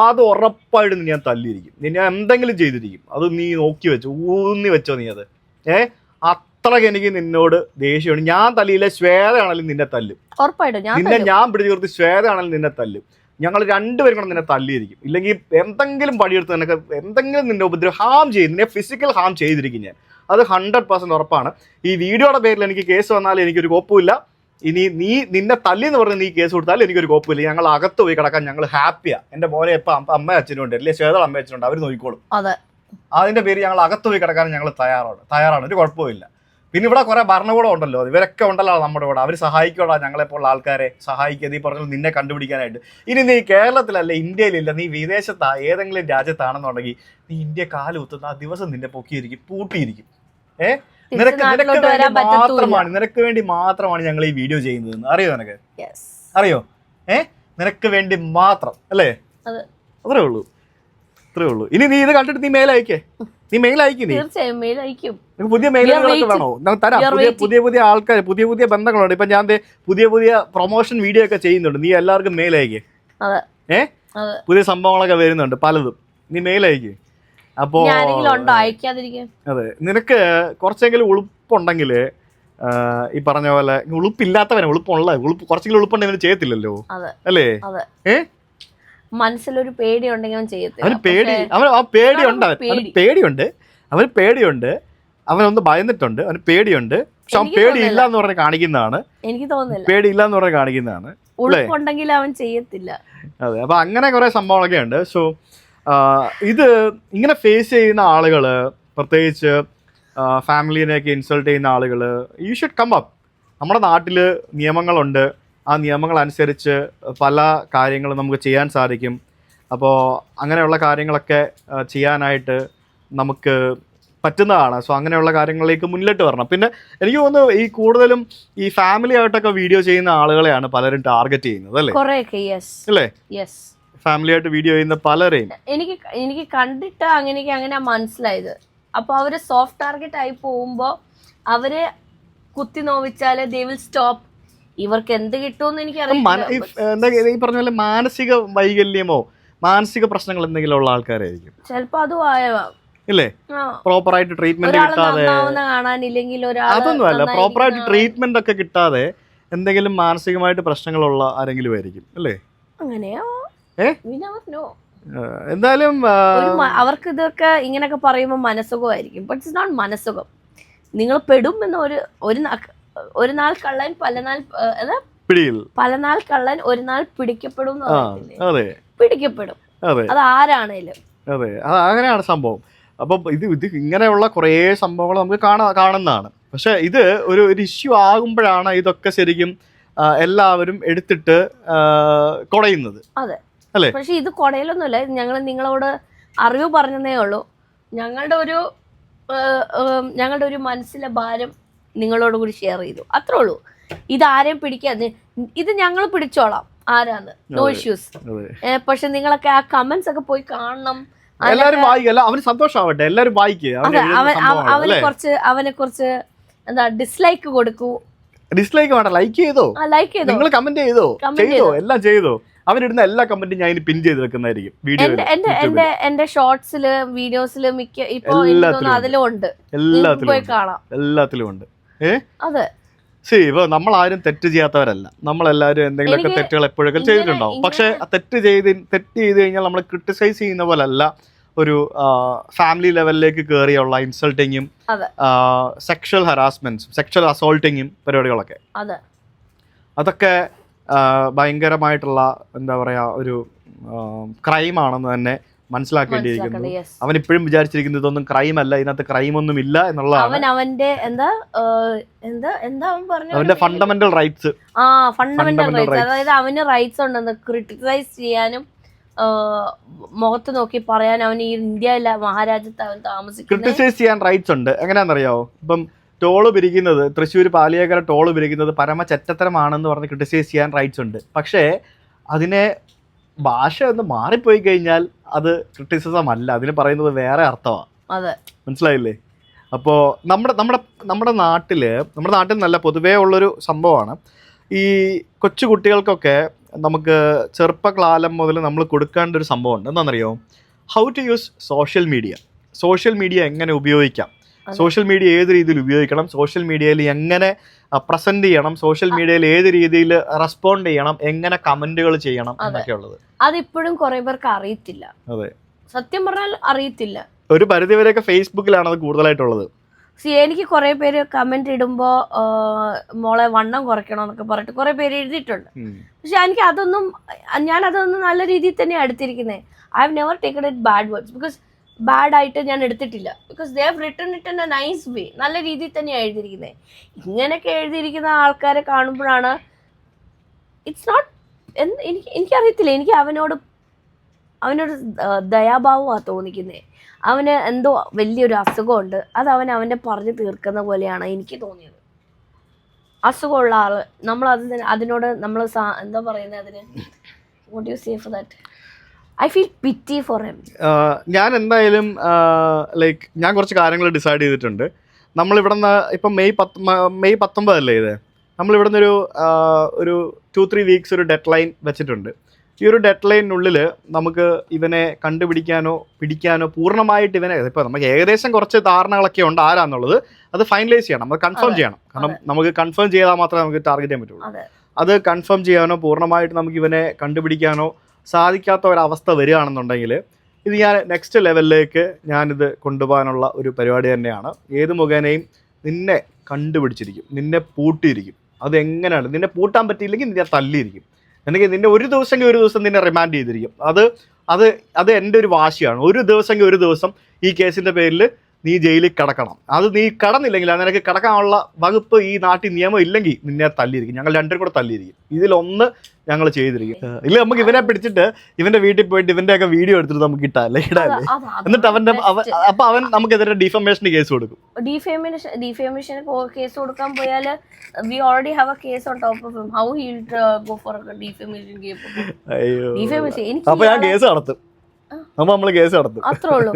അത് ഉറപ്പായിട്ട് ഞാൻ തല്ലിയിരിക്കും. നിന്നെ എന്തെങ്കിലും ചെയ്തിരിക്കും. അത് നീ നോക്കി വെച്ചോ, ഊന്നി വെച്ചോ നീ അത്. അത്രയ്ക്ക് എനിക്ക് നിന്നോട് ദേഷ്യമാണ്. ഞാൻ തല്ലിയില്ല, ശ്വേതയാണെങ്കിലും നിന്നെ തല്ലും. ഉറപ്പായിട്ടും നിന്നെ ഞാൻ പിടിച്ചു നിർത്തി ശ്വേതയാണെങ്കിലും നിന്നെ തല്ലും. ഞങ്ങൾ രണ്ടുപേരും കൂടെ നിന്നെ തല്ലിയിരിക്കും, ഇല്ലെങ്കിൽ എന്തെങ്കിലും പണിയെടുത്ത് നിനക്ക് എന്തെങ്കിലും നിന്റെ ഉപദ്രവം ഹാം ചെയ്ത് നിന്നെ ഫിസിക്കൽ ഹാം ചെയ്തിരിക്കും ഞാൻ. അത് 100% ഉറപ്പാണ്. ഈ വീഡിയോയുടെ പേരിൽ എനിക്ക് കേസ് വന്നാൽ എനിക്കൊരു കോപ്പുമില്ല. ഇനി നിന്നെ തല്ലി എന്ന് പറഞ്ഞ് നീ കേസ് കൊടുത്താൽ എനിക്കൊരു കോപ്പുമില്ല. ഞങ്ങൾ അകത്ത് പോയി കിടക്കാൻ ഞങ്ങൾ ഹാപ്പിയാണ്. എൻ്റെ മോനെ ഇപ്പം അമ്മ അച്ഛനും ഉണ്ട്, അല്ലെങ്കിൽ ചേതൾ അമ്മ അച്ഛനുണ്ട്, അവർ നോക്കിക്കോളും. അതിൻ്റെ പേര് ഞങ്ങൾ അകത്ത് പോയി കിടക്കാൻ ഞങ്ങൾ തയ്യാറാണ്, ഒരു കുഴപ്പമില്ല. പിന്നെ ഇവിടെ കുറെ ഭരണകൂടം ഉണ്ടല്ലോ, ഇവരൊക്കെ ഉണ്ടല്ലോ നമ്മുടെ കൂടെ, അവർ സഹായിക്കോടാ ഞങ്ങളെപ്പോലുള്ള ആൾക്കാരെ സഹായിക്കുക. നീ പറഞ്ഞാൽ നിന്നെ കണ്ടുപിടിക്കാനായിട്ട്. ഇനി നീ കേരളത്തിലല്ല, ഇന്ത്യയിലില്ല, നീ വിദേശത്താ ഏതെങ്കിലും രാജ്യത്താണെന്നുണ്ടെങ്കിൽ നീ ഇന്ത്യ കാലുകുത്തുന്ന ആ ദിവസം നിന്നെ പൊക്കിയിരിക്കും, പൂട്ടിയിരിക്കും. നിനക്ക് വേണ്ടി മാത്രമാണ് ഞങ്ങൾ ഈ വീഡിയോ ചെയ്യുന്നത്. അറിയോ നിനക്ക്? അറിയോ? നിനക്ക് വേണ്ടി മാത്രം അല്ലേ? അത്രേ ഉള്ളൂ. ഇനി നീ ഇത് കണ്ടിട്ട് നീ മെയിൽ അയക്കേ, നീ മെയിൽ അയക്കും. പുതിയ മെയിലുകളൊക്കെ വേണോ? തരാം. പുതിയ ആൾക്കാർ, പുതിയ ബന്ധങ്ങളുണ്ട്. ഇപ്പൊ ഞാൻ പുതിയ പ്രൊമോഷൻ വീഡിയോ ഒക്കെ ചെയ്യുന്നുണ്ട്. നീ എല്ലാവർക്കും മെയിൽ അയക്കേ. പുതിയ സംഭവങ്ങളൊക്കെ വരുന്നുണ്ട് പലതും, നീ മെയിൽ അയക്കേ. അപ്പോ അതെ, നിനക്ക് കുറച്ചെങ്കിലും ഉളുപ്പുണ്ടെങ്കിൽ, ഈ പറഞ്ഞ പോലെ ഉളുപ്പില്ലാത്തവനെ കുറച്ചെങ്കിലും ഉളുപ്പുണ്ടെങ്കിൽ ചെയ്യത്തില്ലല്ലോ, അല്ലേ? മനസ്സിലൊരു പേടി ഉണ്ടെങ്കിൽ അവന് പേടിയുണ്ട്, അവനൊന്ന് ഭയന്നിട്ടുണ്ട്, അവന് പേടിയുണ്ട്. പക്ഷെ അവൻ പേടിയില്ല എന്ന് പറഞ്ഞ് കാണിക്കുന്നതാണ്. എനിക്ക് തോന്നുന്നില്ല പേടിയില്ല എന്ന് പറഞ്ഞ് കാണിക്കുന്നതാണ്. ഉളുപ്പുണ്ടെങ്കിൽ അവൻ ചെയ്യത്തില്ല. അതെ, അപ്പൊ അങ്ങനെ കുറെ സംഭവങ്ങളൊക്കെ ഉണ്ട്. സോ ഇത് ഇങ്ങനെ ഫേസ് ചെയ്യുന്ന ആളുകൾ, പ്രത്യേകിച്ച് ഫാമിലിനെയൊക്കെ ഇൻസൾട്ട് ചെയ്യുന്ന ആളുകൾ, യു ഷുഡ് കം അപ്പ്. നമ്മുടെ നാട്ടിൽ നിയമങ്ങളുണ്ട്, ആ നിയമങ്ങൾ അനുസരിച്ച് പല കാര്യങ്ങളും നമുക്ക് ചെയ്യാൻ സാധിക്കും. അപ്പോൾ അങ്ങനെയുള്ള കാര്യങ്ങളൊക്കെ ചെയ്യാനായിട്ട് നമുക്ക് പറ്റുന്നതാണ്. സോ അങ്ങനെയുള്ള കാര്യങ്ങളിലേക്ക് മുന്നിലോട്ട് വരണം. പിന്നെ എനിക്ക് തോന്നുന്നു ഈ കൂടുതലും ഈ ഫാമിലി ആയിട്ടൊക്കെ വീഡിയോ ചെയ്യുന്ന ആളുകളെയാണ് പലരും ടാർഗറ്റ് ചെയ്യുന്നത്, അല്ലേ? അല്ലേ? ഫാമിലി ആയിട്ട് വീഡിയോ ചെയ്യുന്ന പലരെയും എനിക്ക് കണ്ടിട്ട് അങ്ങനെ മനസ്സിലായത്. അപ്പൊ അവര് സോഫ്റ്റ് ടാർഗറ്റ് ആയി പോകുമ്പോ അവര് കുത്തി നോവിച്ചാല് ദേ വിൽ സ്റ്റോപ്പ്. ഇവർക്ക് എന്ത് കിട്ടുമെന്ന് എനിക്കറിയാം. ഈ പറഞ്ഞ പോലെ മാനസിക വൈകല്യമോ മാനസിക പ്രശ്നങ്ങൾ എന്തെങ്കിലും ഉള്ള ആൾക്കാരായിരിക്കും ചിലപ്പോ. അതും ആവാം, ഇല്ലേ? പ്രോപ്പറായിട്ട് ട്രീറ്റ്മെന്റ് കിട്ടാതെ, അതൊന്നുമല്ല, പ്രോപ്പറായിട്ട് ട്രീറ്റ്മെന്റ് ഒക്കെ കിട്ടാതെ എന്തെങ്കിലും മാനസികമായിട്ട് പ്രശ്നങ്ങളുള്ള ആരെങ്കിലും ആയിരിക്കും, അല്ലേ? അങ്ങനെയോ? എന്തായാലും അവർക്ക് ഇതൊക്കെ ഇങ്ങനെയൊക്കെ പറയുമ്പോൾ മനസുഖമായിരിക്കും. ബട്ട് ഇറ്റ്സ് നോട്ട് മനസുഖം. നിങ്ങൾ പെടും എന്ന് ഒരു നാൾ കള്ളൻ പല നാൾ കള്ളൻ ഒരു നാൾ പിടിക്കപ്പെടും. പിടിക്കപ്പെടും, അത് ആരാണേലും. അതെ, അത് അങ്ങനെയാണ് സംഭവം. അപ്പം ഇത് ഇങ്ങനെയുള്ള കുറേ സംഭവങ്ങൾ നമുക്ക് കാണുന്നതാണ്. പക്ഷെ ഇത് ഒരു ഇഷ്യൂ ആകുമ്പോഴാണ് ഇതൊക്കെ ശരിക്കും എല്ലാവരും എടുത്തിട്ട് കുടയുന്നത്. അതെ, പക്ഷെ ഇത് കുടയിലൊന്നുമില്ല. ഞങ്ങൾ നിങ്ങളോട് അറിവ് പറഞ്ഞതേ ഉള്ളൂ. ഞങ്ങളുടെ ഒരു മനസ്സിലെ ഭാരം നിങ്ങളോട് കൂടി ഷെയർ ചെയ്തു, അത്രേ ഉള്ളൂ. ഇതാരെയും പിടിക്കാതെ ഇത് ഞങ്ങൾ പിടിച്ചോളാം, ആരാന്ന്, നോ ഇഷ്യൂസ്. പക്ഷെ നിങ്ങളൊക്കെ ആ കമന്റ്സ് ഒക്കെ പോയി കാണണം. എല്ലാവരും വായിക്കല്ല, അവന് സന്തോഷമാവട്ടെ, എല്ലാവരും വായിക്കുക. അവനെ കുറിച്ച് എന്താ ഡിസ്ലൈക്ക് കൊടുക്കൂ. ഡിസ്ലൈക്ക് വേണ്ട, ലൈക്ക് ചെയ്തോ, നിങ്ങൾ കമന്റ് ചെയ്തോ, എല്ലാം ചെയ്തോ. അവരിടുന്ന എല്ലാ കമന്റും ഞാൻ പിൻ ചെയ്ത് വെക്കുന്നതായിരിക്കും വീഡിയോ. എന്റെ ഷോർട്സില് വീഡിയോസില് മിക്ക ഇപ്പൊ അതിലും ഉണ്ട്, എല്ലാത്തിലും ഉണ്ട്. അതെ, ഇപ്പൊ നമ്മളാരും തെറ്റ് ചെയ്യാത്തവരല്ല, നമ്മളെല്ലാവരും എന്തെങ്കിലുമൊക്കെ തെറ്റുകൾ എപ്പോഴൊക്കെ ചെയ്തിട്ടുണ്ടാവും. പക്ഷെ തെറ്റ് ചെയ്ത് കഴിഞ്ഞാൽ നമ്മൾ ക്രിട്ടിസൈസ് ചെയ്യുന്ന പോലല്ല ഒരു ഫാമിലി ലെവലിലേക്ക് കയറിയുള്ള ഇൻസൾട്ടിങ്ങും സെക്ഷൽ ഹറാസ്മെന്റ്സും സെക്ഷൽ അസോൾട്ടിങ്ങും പരിപാടികളൊക്കെ, അതൊക്കെ ഭയങ്കരമായിട്ടുള്ള എന്താ പറയാ ഒരു ക്രൈമാണെന്ന് തന്നെ മനസ്സിലാക്കേണ്ടിയിരിക്കുന്നു. അവൻ ഇപ്പോഴും വിചാരിച്ചിരിക്കുന്നത് ഇതൊന്നും ക്രൈം അല്ല, ഇതിനകത്ത് ക്രൈം ഒന്നും ഇല്ല എന്നുള്ളതാണ്. അവന്റെ ഫണ്ടമെന്റൽ റൈറ്റ്സ്, അതായത് അവന് റൈറ്റ്സ് ഉണ്ടെന്ന് ക്രിട്ടിസൈസ് ചെയ്യാനും മുഖത്ത് നോക്കി പറയാൻ. അവന് ഈ ഇന്ത്യയിലെ മഹാരാജ്യത്ത് അവൻ താമസിക്കുന്നത്, ക്രിട്ടിസൈസ് ചെയ്യാൻ റൈറ്റ്സ് ഉണ്ട്. എങ്ങനെയാണെന്നറിയാവോ? ഇപ്പം ടോള് പിരിക്കുന്നത്, തൃശ്ശൂർ പാലിയേക്കര ടോള് പിരിക്കുന്നത് പരമ ചെറ്റത്തരമാണെന്ന് പറഞ്ഞ് ക്രിട്ടിസൈസ് ചെയ്യാൻ റൈറ്റ്സ് ഉണ്ട്. പക്ഷേ അതിനെ ഭാഷ ഒന്ന് മാറിപ്പോയി കഴിഞ്ഞാൽ അത് ക്രിറ്റിസിസം അല്ല, അതിന് പറയുന്നത് വേറെ അർത്ഥമാണ്. മനസ്സിലായില്ലേ? അപ്പോൾ നമ്മുടെ നാട്ടിൽ നല്ല പൊതുവേ ഉള്ളൊരു സംഭവമാണ് ഈ കൊച്ചു കുട്ടികൾക്കൊക്കെ നമുക്ക് ചെറുപ്പകാലം മുതൽ നമ്മൾ കൊടുക്കേണ്ട ഒരു സംഭവമുണ്ട്. എന്താണെന്നറിയോ? How to use social media എങ്ങനെ ഉപയോഗിക്കാം. സോഷ്യൽ മീഡിയ ഏത് രീതിയിൽ ഉപയോഗിക്കണം, സോഷ്യൽ മീഡിയയിൽ എങ്ങനെ പ്രസന്റ് ചെയ്യണം, സോഷ്യൽ മീഡിയയിൽ ഏത് രീതിയിൽ റെസ്പോണ്ട് ചെയ്യണം, എങ്ങനെ കമന്റുകൾ ചെയ്യണം എന്നൊക്കെ ഉള്ളത് അതിപ്പോഴും കുറെ പേർക്ക് അറിയത്തില്ല. അതെ, സത്യം പറഞ്ഞാൽ അറിയത്തില്ല. ഒരു പരിധിവരെയൊക്കെ ഫേസ്ബുക്കിലാണ് അത് കൂടുതലായിട്ടുള്ളത്. എനിക്ക് കുറെ പേര് കമന്റ് ഇടുമ്പോ മോളെ വണ്ണം കുറയ്ക്കണം എന്നൊക്കെ പറഞ്ഞിട്ട് കുറെ പേര് എഴുതിയിട്ടുണ്ട്. പക്ഷെ എനിക്ക് ഞാൻ അതൊന്നും നല്ല രീതിയിൽ തന്നെ എടുത്തിരിക്കുന്നത്. I have never taken it bad words, because bad ആയിട്ട് ഞാൻ എടുത്തിട്ടില്ല. Because they have written it in a nice way. നല്ല രീതിയിൽ തന്നെയാണ് എഴുതിയിരിക്കുന്നത്. ഇങ്ങനെയൊക്കെ എഴുതിയിരിക്കുന്ന ആൾക്കാരെ കാണുമ്പോഴാണ് ഇറ്റ്സ് നോട്ട്, എനിക്കറിയത്തില്ല, എനിക്ക് അവനോട് ദയാഭാവമാണ് തോന്നിക്കുന്നത്. അവന് എന്തോ വലിയൊരു അസുഖമുണ്ട്, അത് അവൻ്റെ പറഞ്ഞു തീർക്കുന്ന പോലെയാണ് എനിക്ക് തോന്നിയത്. അസുഖമുള്ള ആള് അതിനോട് നമ്മൾ എന്താ പറയുന്നത്, അതിന് what you say for that? I feel പിറ്റി for him. ഞാൻ എന്തായാലും ലൈക്ക് ഞാൻ കുറച്ച് കാര്യങ്ങൾ ഡിസൈഡ് ചെയ്തിട്ടുണ്ട്. നമ്മളിവിടുന്ന് ഇപ്പം മെയ് 19 അല്ലേ ഇത്, നമ്മളിവിടുന്ന് ഒരു 2-3 വീക്സ് ഒരു ഡെഡ് ലൈൻ വെച്ചിട്ടുണ്ട്. ഈ ഒരു ഡെഡ് ലൈനിനുള്ളിൽ നമുക്ക് ഇവനെ കണ്ടുപിടിക്കാനോ പിടിക്കാനോ പൂർണ്ണമായിട്ട് ഇവനെ, ഇപ്പോൾ നമുക്ക് ഏകദേശം കുറച്ച് ധാരണകളൊക്കെ ഉണ്ട് ആരാന്നുള്ളത്, അത് ഫൈനലൈസ് ചെയ്യണം, അത് കൺഫേം ചെയ്യണം. കാരണം നമുക്ക് കൺഫേം ചെയ്താൽ മാത്രമേ നമുക്ക് ടാർഗറ്റ് ചെയ്യാൻ പറ്റുള്ളൂ. അത് കൺഫേം ചെയ്യാനോ പൂർണ്ണമായിട്ട് നമുക്ക് ഇവനെ കണ്ടുപിടിക്കാനോ സാധിക്കാത്ത ഒരവസ്ഥ വരികയാണെന്നുണ്ടെങ്കിൽ ഇത് ഞാൻ നെക്സ്റ്റ് ലെവലിലേക്ക് ഞാനിത് കൊണ്ടുപോകാനുള്ള ഒരു പരിപാടി തന്നെയാണ്. ഏത് മുഖേനയും നിന്നെ കണ്ടുപിടിച്ചിരിക്കും, നിന്നെ പൂട്ടിയിരിക്കും. അതെങ്ങനെയാണ്, നിന്നെ പൂട്ടാൻ പറ്റിയില്ലെങ്കിൽ നിന്നെ തല്ലിയിരിക്കും. എനിക്ക് നിന്നെ ഒരു ദിവസം നിന്നെ റിമാൻഡ് ചെയ്തിരിക്കും. അത് എൻ്റെ ഒരു വാശിയാണ്. ഒരു ദിവസം ഈ കേസിൻ്റെ പേരിൽ നീ ജയിലിൽ കിടക്കണം. അത് നീ കടന്നില്ലെങ്കിൽ, അത് നിനക്ക് കിടക്കാനുള്ള വകുപ്പ് ഈ നാട്ടിൽ നിയമം ഇല്ലെങ്കിൽ നിന്നെ തല്ലിയിരിക്കും. ഞങ്ങൾ രണ്ടും കൂടെ തല്ലിയിരിക്കും. ഇതിലൊന്ന് ഞങ്ങൾ ചെയ്തിരിക്കും. ഇല്ല, നമുക്ക് ഇവനെ പിടിച്ചിട്ട് ഇവന്റെ വീട്ടിൽ പോയിട്ട് ഇവന്റെയൊക്കെ വീഡിയോ എടുത്തിട്ട് നമുക്ക് ഇടാല്ലേ. എന്നിട്ട് അവൻ നമുക്കെതിരെ ഡിഫമേഷൻ കേസ് കൊടുക്കും. ഡിഫമേഷൻ കേസ് കൊടുക്കാൻ പോയാൽ we already have a case on top of him. How he'll go for a defamation case? അപ്പൊ ഞാൻ കേസ് നടത്തും. നമ്മള് കേസ് നടത്തും. അത്രേ ഉള്ളൂ.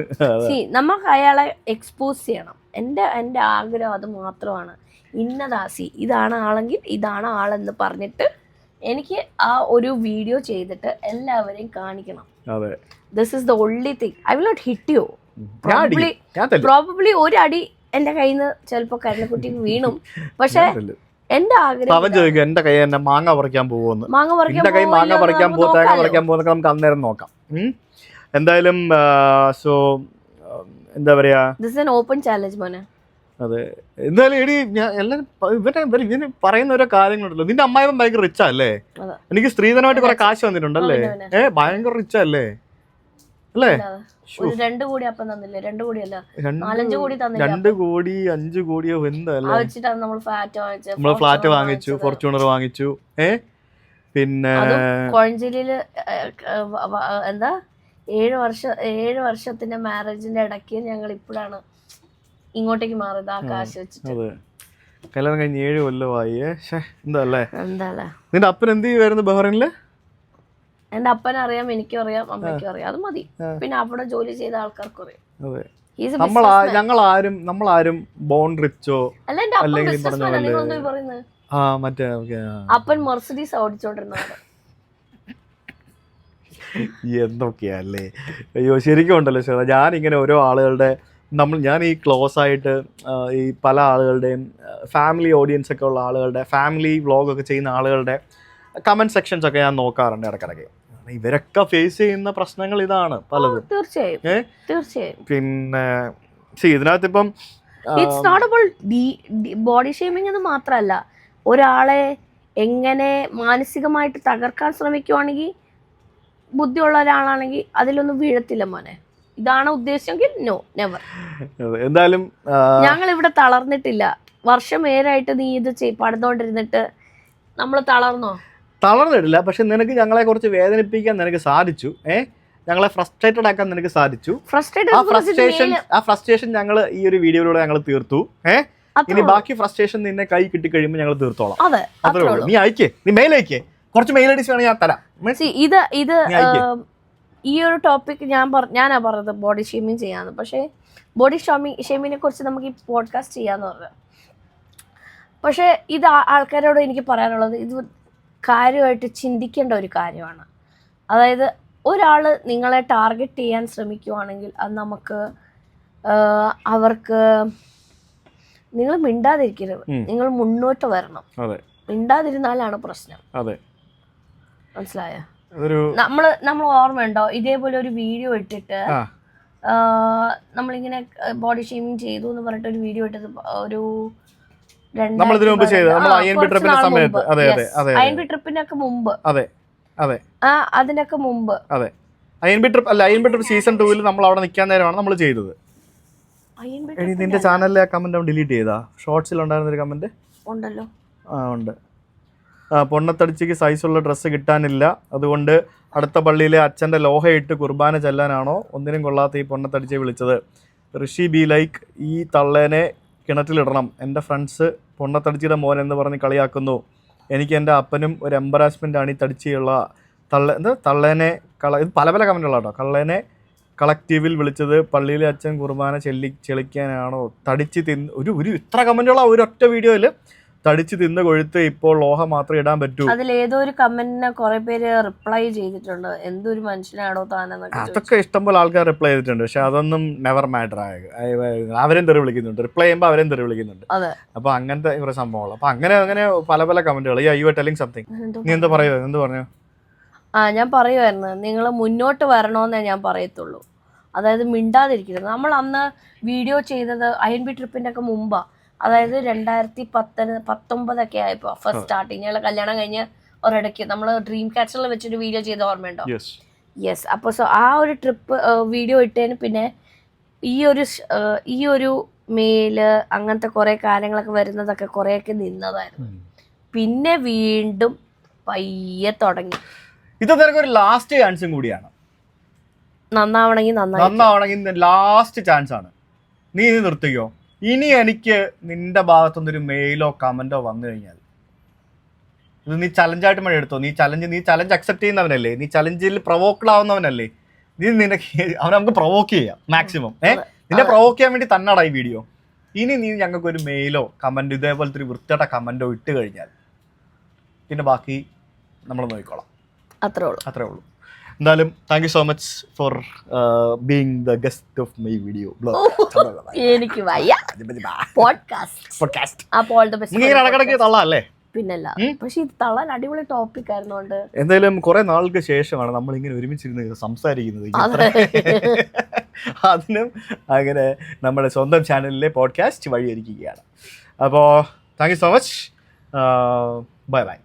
നമുക്ക് അയാളെ എക്സ്പോസ് ചെയ്യണം. എൻ്റെ ആഗ്രഹം അത് മാത്രമാണ്. ഇതാണ് ആളെങ്കിൽ ഇതാണ് ആളെന്ന് പറഞ്ഞിട്ട് എനിക്ക് ആ ഒരു വീഡിയോ ചെയ്തിട്ട് എല്ലാവരെയും കാണിക്കണം. This is the only thing. I will not hit you. Probably ഒരു അടി എന്റെ കയ്യിൽ നിന്ന് ചിലപ്പോ കരുണക്കുട്ടിക്ക് വീണും. പക്ഷെ എന്റെ ആഗ്രഹം, അവൻ ചോദിക്കും എന്റെ കൈ എന്നെ മാങ്ങ പറിക്കാൻ പോകുമെന്ന്. മാങ്ങ പറിക്കാൻ പോകുന്നൊക്കെ നമുക്ക് അന്നേരം നോക്കാം. എന്തായാലും സോ എന്താ പറയാ, this is an open challenge മോനെ. അതെ, എന്തായാലും എടി ഞാൻ എല്ലാരും ഇവന് പറയുന്ന ഓരോ കാര്യങ്ങളുണ്ടല്ലോ. നിന്റെ അമ്മായിവൻ ഭയങ്കര റിച്ചാ അല്ലേ? എനിക്ക് സ്ത്രീധനമായിട്ട് കുറെ കാശ് വന്നിട്ടുണ്ടല്ലേ? ഭയങ്കര റിച്ചാ അല്ലേ? അല്ലേ? 2 കോടി അപ്പം തന്നില്ലേ? 2 കോടിയല്ല, 4-5 കോടി തന്നില്ല. 2 കോടി 5 കോടിയോ എന്തല്ലേ? നമ്മൾ ഫ്ലാറ്റ് വാങ്ങിച്ചു, ഫോർച്യൂണർ വാങ്ങിച്ചു. പിന്നെ കോഴഞ്ചേരിയില് എന്താ 7 വർഷത്തിന്റെ മാരേജിന്റെ ഇടയ്ക്ക് ഞങ്ങൾ ഇപ്പോഴാണ് ഇങ്ങോട്ടേക്ക് മാറിയത് ആ കാശ് വെച്ചിട്ട്. അതെ, കല്യാണം കഴിഞ്ഞ് 7 കൊല്ലമായി. എന്താ നിന്റെ അപ്പൻ എന്ത് ചെയ്യുമായിരുന്നു ബഹ്റൈനില്? എന്റെ അപ്പനറിയാം, എനിക്കും അറിയാം, അമ്മയ്ക്കും അറിയാം. അത് മതി. പിന്നെ അവിടെ ജോലി ചെയ്ത ആൾക്കാർക്കും അറിയാം. നമ്മളാരും ബോൺ റിച്ചോ അല്ല. എന്റെ അപ്പൻ മെർസിഡീസ് ഓടിച്ചോണ്ടിരുന്നതാണ്. എന്തൊക്കെയല്ലേ? അയ്യോ, ശരിക്കും ഉണ്ടല്ലോ ശ്വേത, ഞാനിങ്ങനെ ഓരോ ആളുകളുടെ ഞാൻ ഈ ക്ലോസ് ആയിട്ട് ഈ പല ആളുകളുടെയും ഫാമിലി ഓഡിയൻസ് ഒക്കെ ഉള്ള ആളുകളുടെ ഫാമിലി വ്ളോഗൊക്കെ ചെയ്യുന്ന ആളുകളുടെ കമന്റ് സെക്ഷൻസ് ഒക്കെ ഞാൻ നോക്കാറുണ്ട് ഇടയ്ക്കിടയ്ക്ക്. ഇവരൊക്കെ ഫേസ് ചെയ്യുന്ന പ്രശ്നങ്ങൾ ഇതാണ് പലതും. തീർച്ചയായും. പിന്നെ ഇതിനകത്ത് ഇപ്പം it's not about body shaming എന്ന് മാത്രമല്ല, ഒരാളെ എങ്ങനെ മാനസികമായിട്ട് തകർക്കാൻ ശ്രമിക്കുവാണെങ്കിൽ, ബുദ്ധിയുള്ള ഒരാളാണെങ്കിൽ അതിലൊന്നും വീഴത്തില്ല മോനെ. ഇതാണ് ഉദ്ദേശമെങ്കിൽ നോ, നെവർ. എന്തായാലും ഞങ്ങൾ ഇവിടെ തളർന്നിട്ടില്ല. വർഷമേരായിട്ട് നീ ഇത് പടന്നുകൊണ്ടിരുന്നിട്ട് നമ്മൾ തളർന്നിട്ടില്ല. പക്ഷെ നിനക്ക് ഞങ്ങളെ കുറച്ച് വേദനിപ്പിക്കാൻ നിനക്ക് സാധിച്ചു. ഞങ്ങളെ ഫ്രസ്ട്രേറ്റഡ് ആക്കാൻ നിനക്ക് സാധിച്ചു. ആ ഫ്രസ്ട്രേഷൻ ഞങ്ങൾ ഈ ഒരു വീഡിയോയിലൂടെ ഞങ്ങൾ തീർത്തു. ഇനി ബാക്കി ഫ്രസ്ട്രേഷൻ നിന്നെ കൈ കിട്ടിക്കഴിയുമ്പോൾ ഞങ്ങൾ തീർത്തോളാം. അത്രേ ഉള്ളൂ. നീ അയക്കേ, നീ മെയിൽ അയക്കേ. കുറച്ച് മെയിൽ ഐ ഡിസ് വേണം, ഞാൻ തരാം. ഇത് ഈ ഒരു ടോപ്പിക് ഞാനാ പറഞ്ഞത് ബോഡി ഷേമിങ് ചെയ്യാന്ന്. പക്ഷേ ബോഡി ഷേമിങ്ങിനെ കുറിച്ച് നമുക്ക് ഈ പോഡ്കാസ്റ്റ് ചെയ്യാന്ന് പറഞ്ഞു. പക്ഷേ ഇത് ആൾക്കാരോട് എനിക്ക് പറയാനുള്ളത്, ഇത് കാര്യമായിട്ട് ചിന്തിക്കേണ്ട ഒരു കാര്യമാണ്. അതായത് ഒരാൾ നിങ്ങളെ ടാർഗറ്റ് ചെയ്യാൻ ശ്രമിക്കുവാണെങ്കിൽ അത് അവർക്ക് നിങ്ങൾ മിണ്ടാതിരിക്കരുത്, നിങ്ങൾ മുന്നോട്ട് വരണം. മിണ്ടാതിരുന്നാലാണ് പ്രശ്നം. മനസ്സിലായോ? നമ്മൾ ഓർമ്മയുണ്ടോ ഇതേപോലെ ഒരു വീഡിയോ ഇട്ടിട്ട് നമ്മളിങ്ങനെ ബോഡി ഷേമിങ് ചെയ്തു എന്ന് പറഞ്ഞിട്ട് ഒരു വീഡിയോ ഇട്ടത് ഒരു അയൻബി ട്രിപ്പിനൊക്കെ മുമ്പ്, അതിനൊക്കെ മുമ്പ് അയൻബി ട്രിപ്പ് സീസൺ 2 നമ്മൾ അവിടെ നിൽക്കാൻ നേരമാണ് നമ്മൾ ചെയ്തത്. നിന്റെ ചാനലിലെ കമന്റ് ഡിലീറ്റ് ചെയ്താ? ഷോർട്സിൽ ഉണ്ടായിരുന്ന ഒരു കമന്റ് ഉണ്ടല്ലോ. ഉണ്ട്. പൊണ്ണത്തടിച്ചിക്ക് സൈസുള്ള ഡ്രസ്സ് കിട്ടാനില്ല, അതുകൊണ്ട് അടുത്ത പള്ളിയിലെ അച്ഛൻ്റെ ലോഹയിട്ട് കുർബാന ചെല്ലാനാണോ ഒന്നിനും കൊള്ളാത്ത ഈ പൊണ്ണത്തടിച്ചെ വിളിച്ചത്? ഋഷി ബി ലൈക്ക് ഈ തള്ളേനെ കിണറ്റിലിടണം. എൻ്റെ ഫ്രണ്ട്സ് പൊണ്ണത്തടിച്ചിയുടെ മോൻ എന്ന് പറഞ്ഞ് കളിയാക്കുന്നു. എനിക്ക് എൻ്റെ അപ്പനും ഒരു എംബറാസ്മെൻ്റ് ആണ് ഈ തടിച്ചിയുള്ള തള്ളേനെ ഇത് പല പല കമൻറ്റുകളാട്ടോ. കള്ളേനെ കളക്റ്റീവിൽ വിളിച്ചത് പള്ളിയിലെ അച്ഛൻ കുർബാന ചെളിക്കാനാണോ? തടിച്ച് ഒരു ഇത്ര കമൻറ്റുള്ള ഒരൊറ്റ വീഡിയോയിൽ തടിച്ച് തിന്ന് കൊഴുത്ത് ഇപ്പോൾ ലോഹ മാത്രം ഇടാൻ പറ്റൂ. അതിലേതോ ഒരു കമന്റിന് കുറെ പേര് റിപ്ലൈ ചെയ്തിട്ടുണ്ട്, എന്തൊരു മനുഷ്യനാണോ താനെന്നൊക്കെ. അതൊക്കെ ഇഷ്ടംപോലെ ആൾക്കാർ റിപ്ലൈ ചെയ്തിട്ടുണ്ട്. പക്ഷെ അതൊന്നും നെവർ മാറ്റർ ആയ അവരെയും തെറി വിളിക്കുന്നുണ്ട്, റിപ്ലൈ ചെയ്യുമ്പോൾ അവരെയും തെറി വിളിക്കുന്നുണ്ട്. അപ്പൊ അങ്ങനത്തെ കുറെ സംഭവങ്ങൾ. അപ്പൊ അങ്ങനെ പല പല കമന്റുകൾ. You are telling something. നീ എന്താ പറയുക? എന്ത് പറഞ്ഞു? ഞാൻ പറയുമായിരുന്നു, നിങ്ങൾ മുന്നോട്ട് വരണമെന്നേ ഞാൻ പറയത്തുള്ളൂ. അതായത് മിണ്ടാതിരിക്കരുത്. നമ്മൾ അന്ന് വീഡിയോ ചെയ്തത് അയൻബി ട്രിപ്പിന്റെ ഒക്കെ മുമ്പാ, അതായത് 2019 ആയപ്പോ ഫസ്റ്റ് സ്റ്റാർട്ടിങ്. ഞങ്ങളെ കല്യാണം കഴിഞ്ഞ് ഒരിടയ്ക്ക് നമ്മൾ ഡ്രീം ക്യാച്ചറിൽ വെച്ചൊരു വീഡിയോ ചെയ്ത ഓർമ്മയുണ്ടോ? യെസ്. അപ്പോൾ ആ ഒരു ട്രിപ്പ് വീഡിയോ ഇട്ടതിന് പിന്നെ ഈ ഒരു മെയില് അങ്ങനത്തെ കുറെ കാര്യങ്ങളൊക്കെ വരുന്നതൊക്കെ കുറെയൊക്കെ നിന്നതായിരുന്നു. പിന്നെ വീണ്ടും പയ്യെ തുടങ്ങി. ഇത് നിനക്കൊരു ലാസ്റ്റ് ചാൻസും കൂടിയാണ്. നന്നാവണമെങ്കിൽ ലാസ്റ്റ് ചാൻസ് ആണ്. നീ ഇത് നിർത്തിക്കോ. ഇനി എനിക്ക് നിന്റെ ഭാഗത്തുനിന്നൊരു മെയിലോ കമന്റോ വന്നു കഴിഞ്ഞാൽ ഇത് നീ ചലഞ്ചായിട്ട് മഴ എടുത്തോ. നീ ചലഞ്ച് അക്സെപ്റ്റ് ചെയ്യുന്നവനല്ലേ, നീ ചലഞ്ചിൽ പ്രൊവോക്ഡ് ആവുന്നവനല്ലേ. അവനെ നമുക്ക് പ്രൊവോക്ക് ചെയ്യാം മാക്സിമം. നിന്നെ പ്രൊവോക്ക് ചെയ്യാൻ വേണ്ടി തന്നെടാ ഈ വീഡിയോ. ഇനി നീ ഞങ്ങൾക്ക് ഒരു മെയിലോ കമന്റ് ഇതേപോലത്തെ ഒരു വൃത്തിയുടെ കമന്റോ ഇട്ട് കഴിഞ്ഞാൽ പിന്നെ ബാക്കി നമ്മൾ നോക്കിക്കോളാം. അത്രേ ഉള്ളൂ. എന്തായാലും thank you so much for being the guest of my video blog. എനിക്ക് വയ്യ പോഡ്കാസ്റ്റ്. ഇടക്കിടക്ക് തള്ളാല്ലേ? പിന്നല്ല. പക്ഷെ ഇത് തള്ളാൻ അടിപൊളി ടോപ്പിക് ആയിരുന്നോണ്ട് എന്തായാലും കുറെ നാൾക്ക് ശേഷമാണ് നമ്മൾ ഇങ്ങനെ ഒരുമിച്ചിരുന്ന് സംസാരിക്കുന്നത്. അതിനും അങ്ങനെ നമ്മുടെ സ്വന്തം ചാനലിലെ പോഡ്കാസ്റ്റ് വഴിയൊരുക്കുകയാണ്. അപ്പോൾ thank you so much. Bye bye.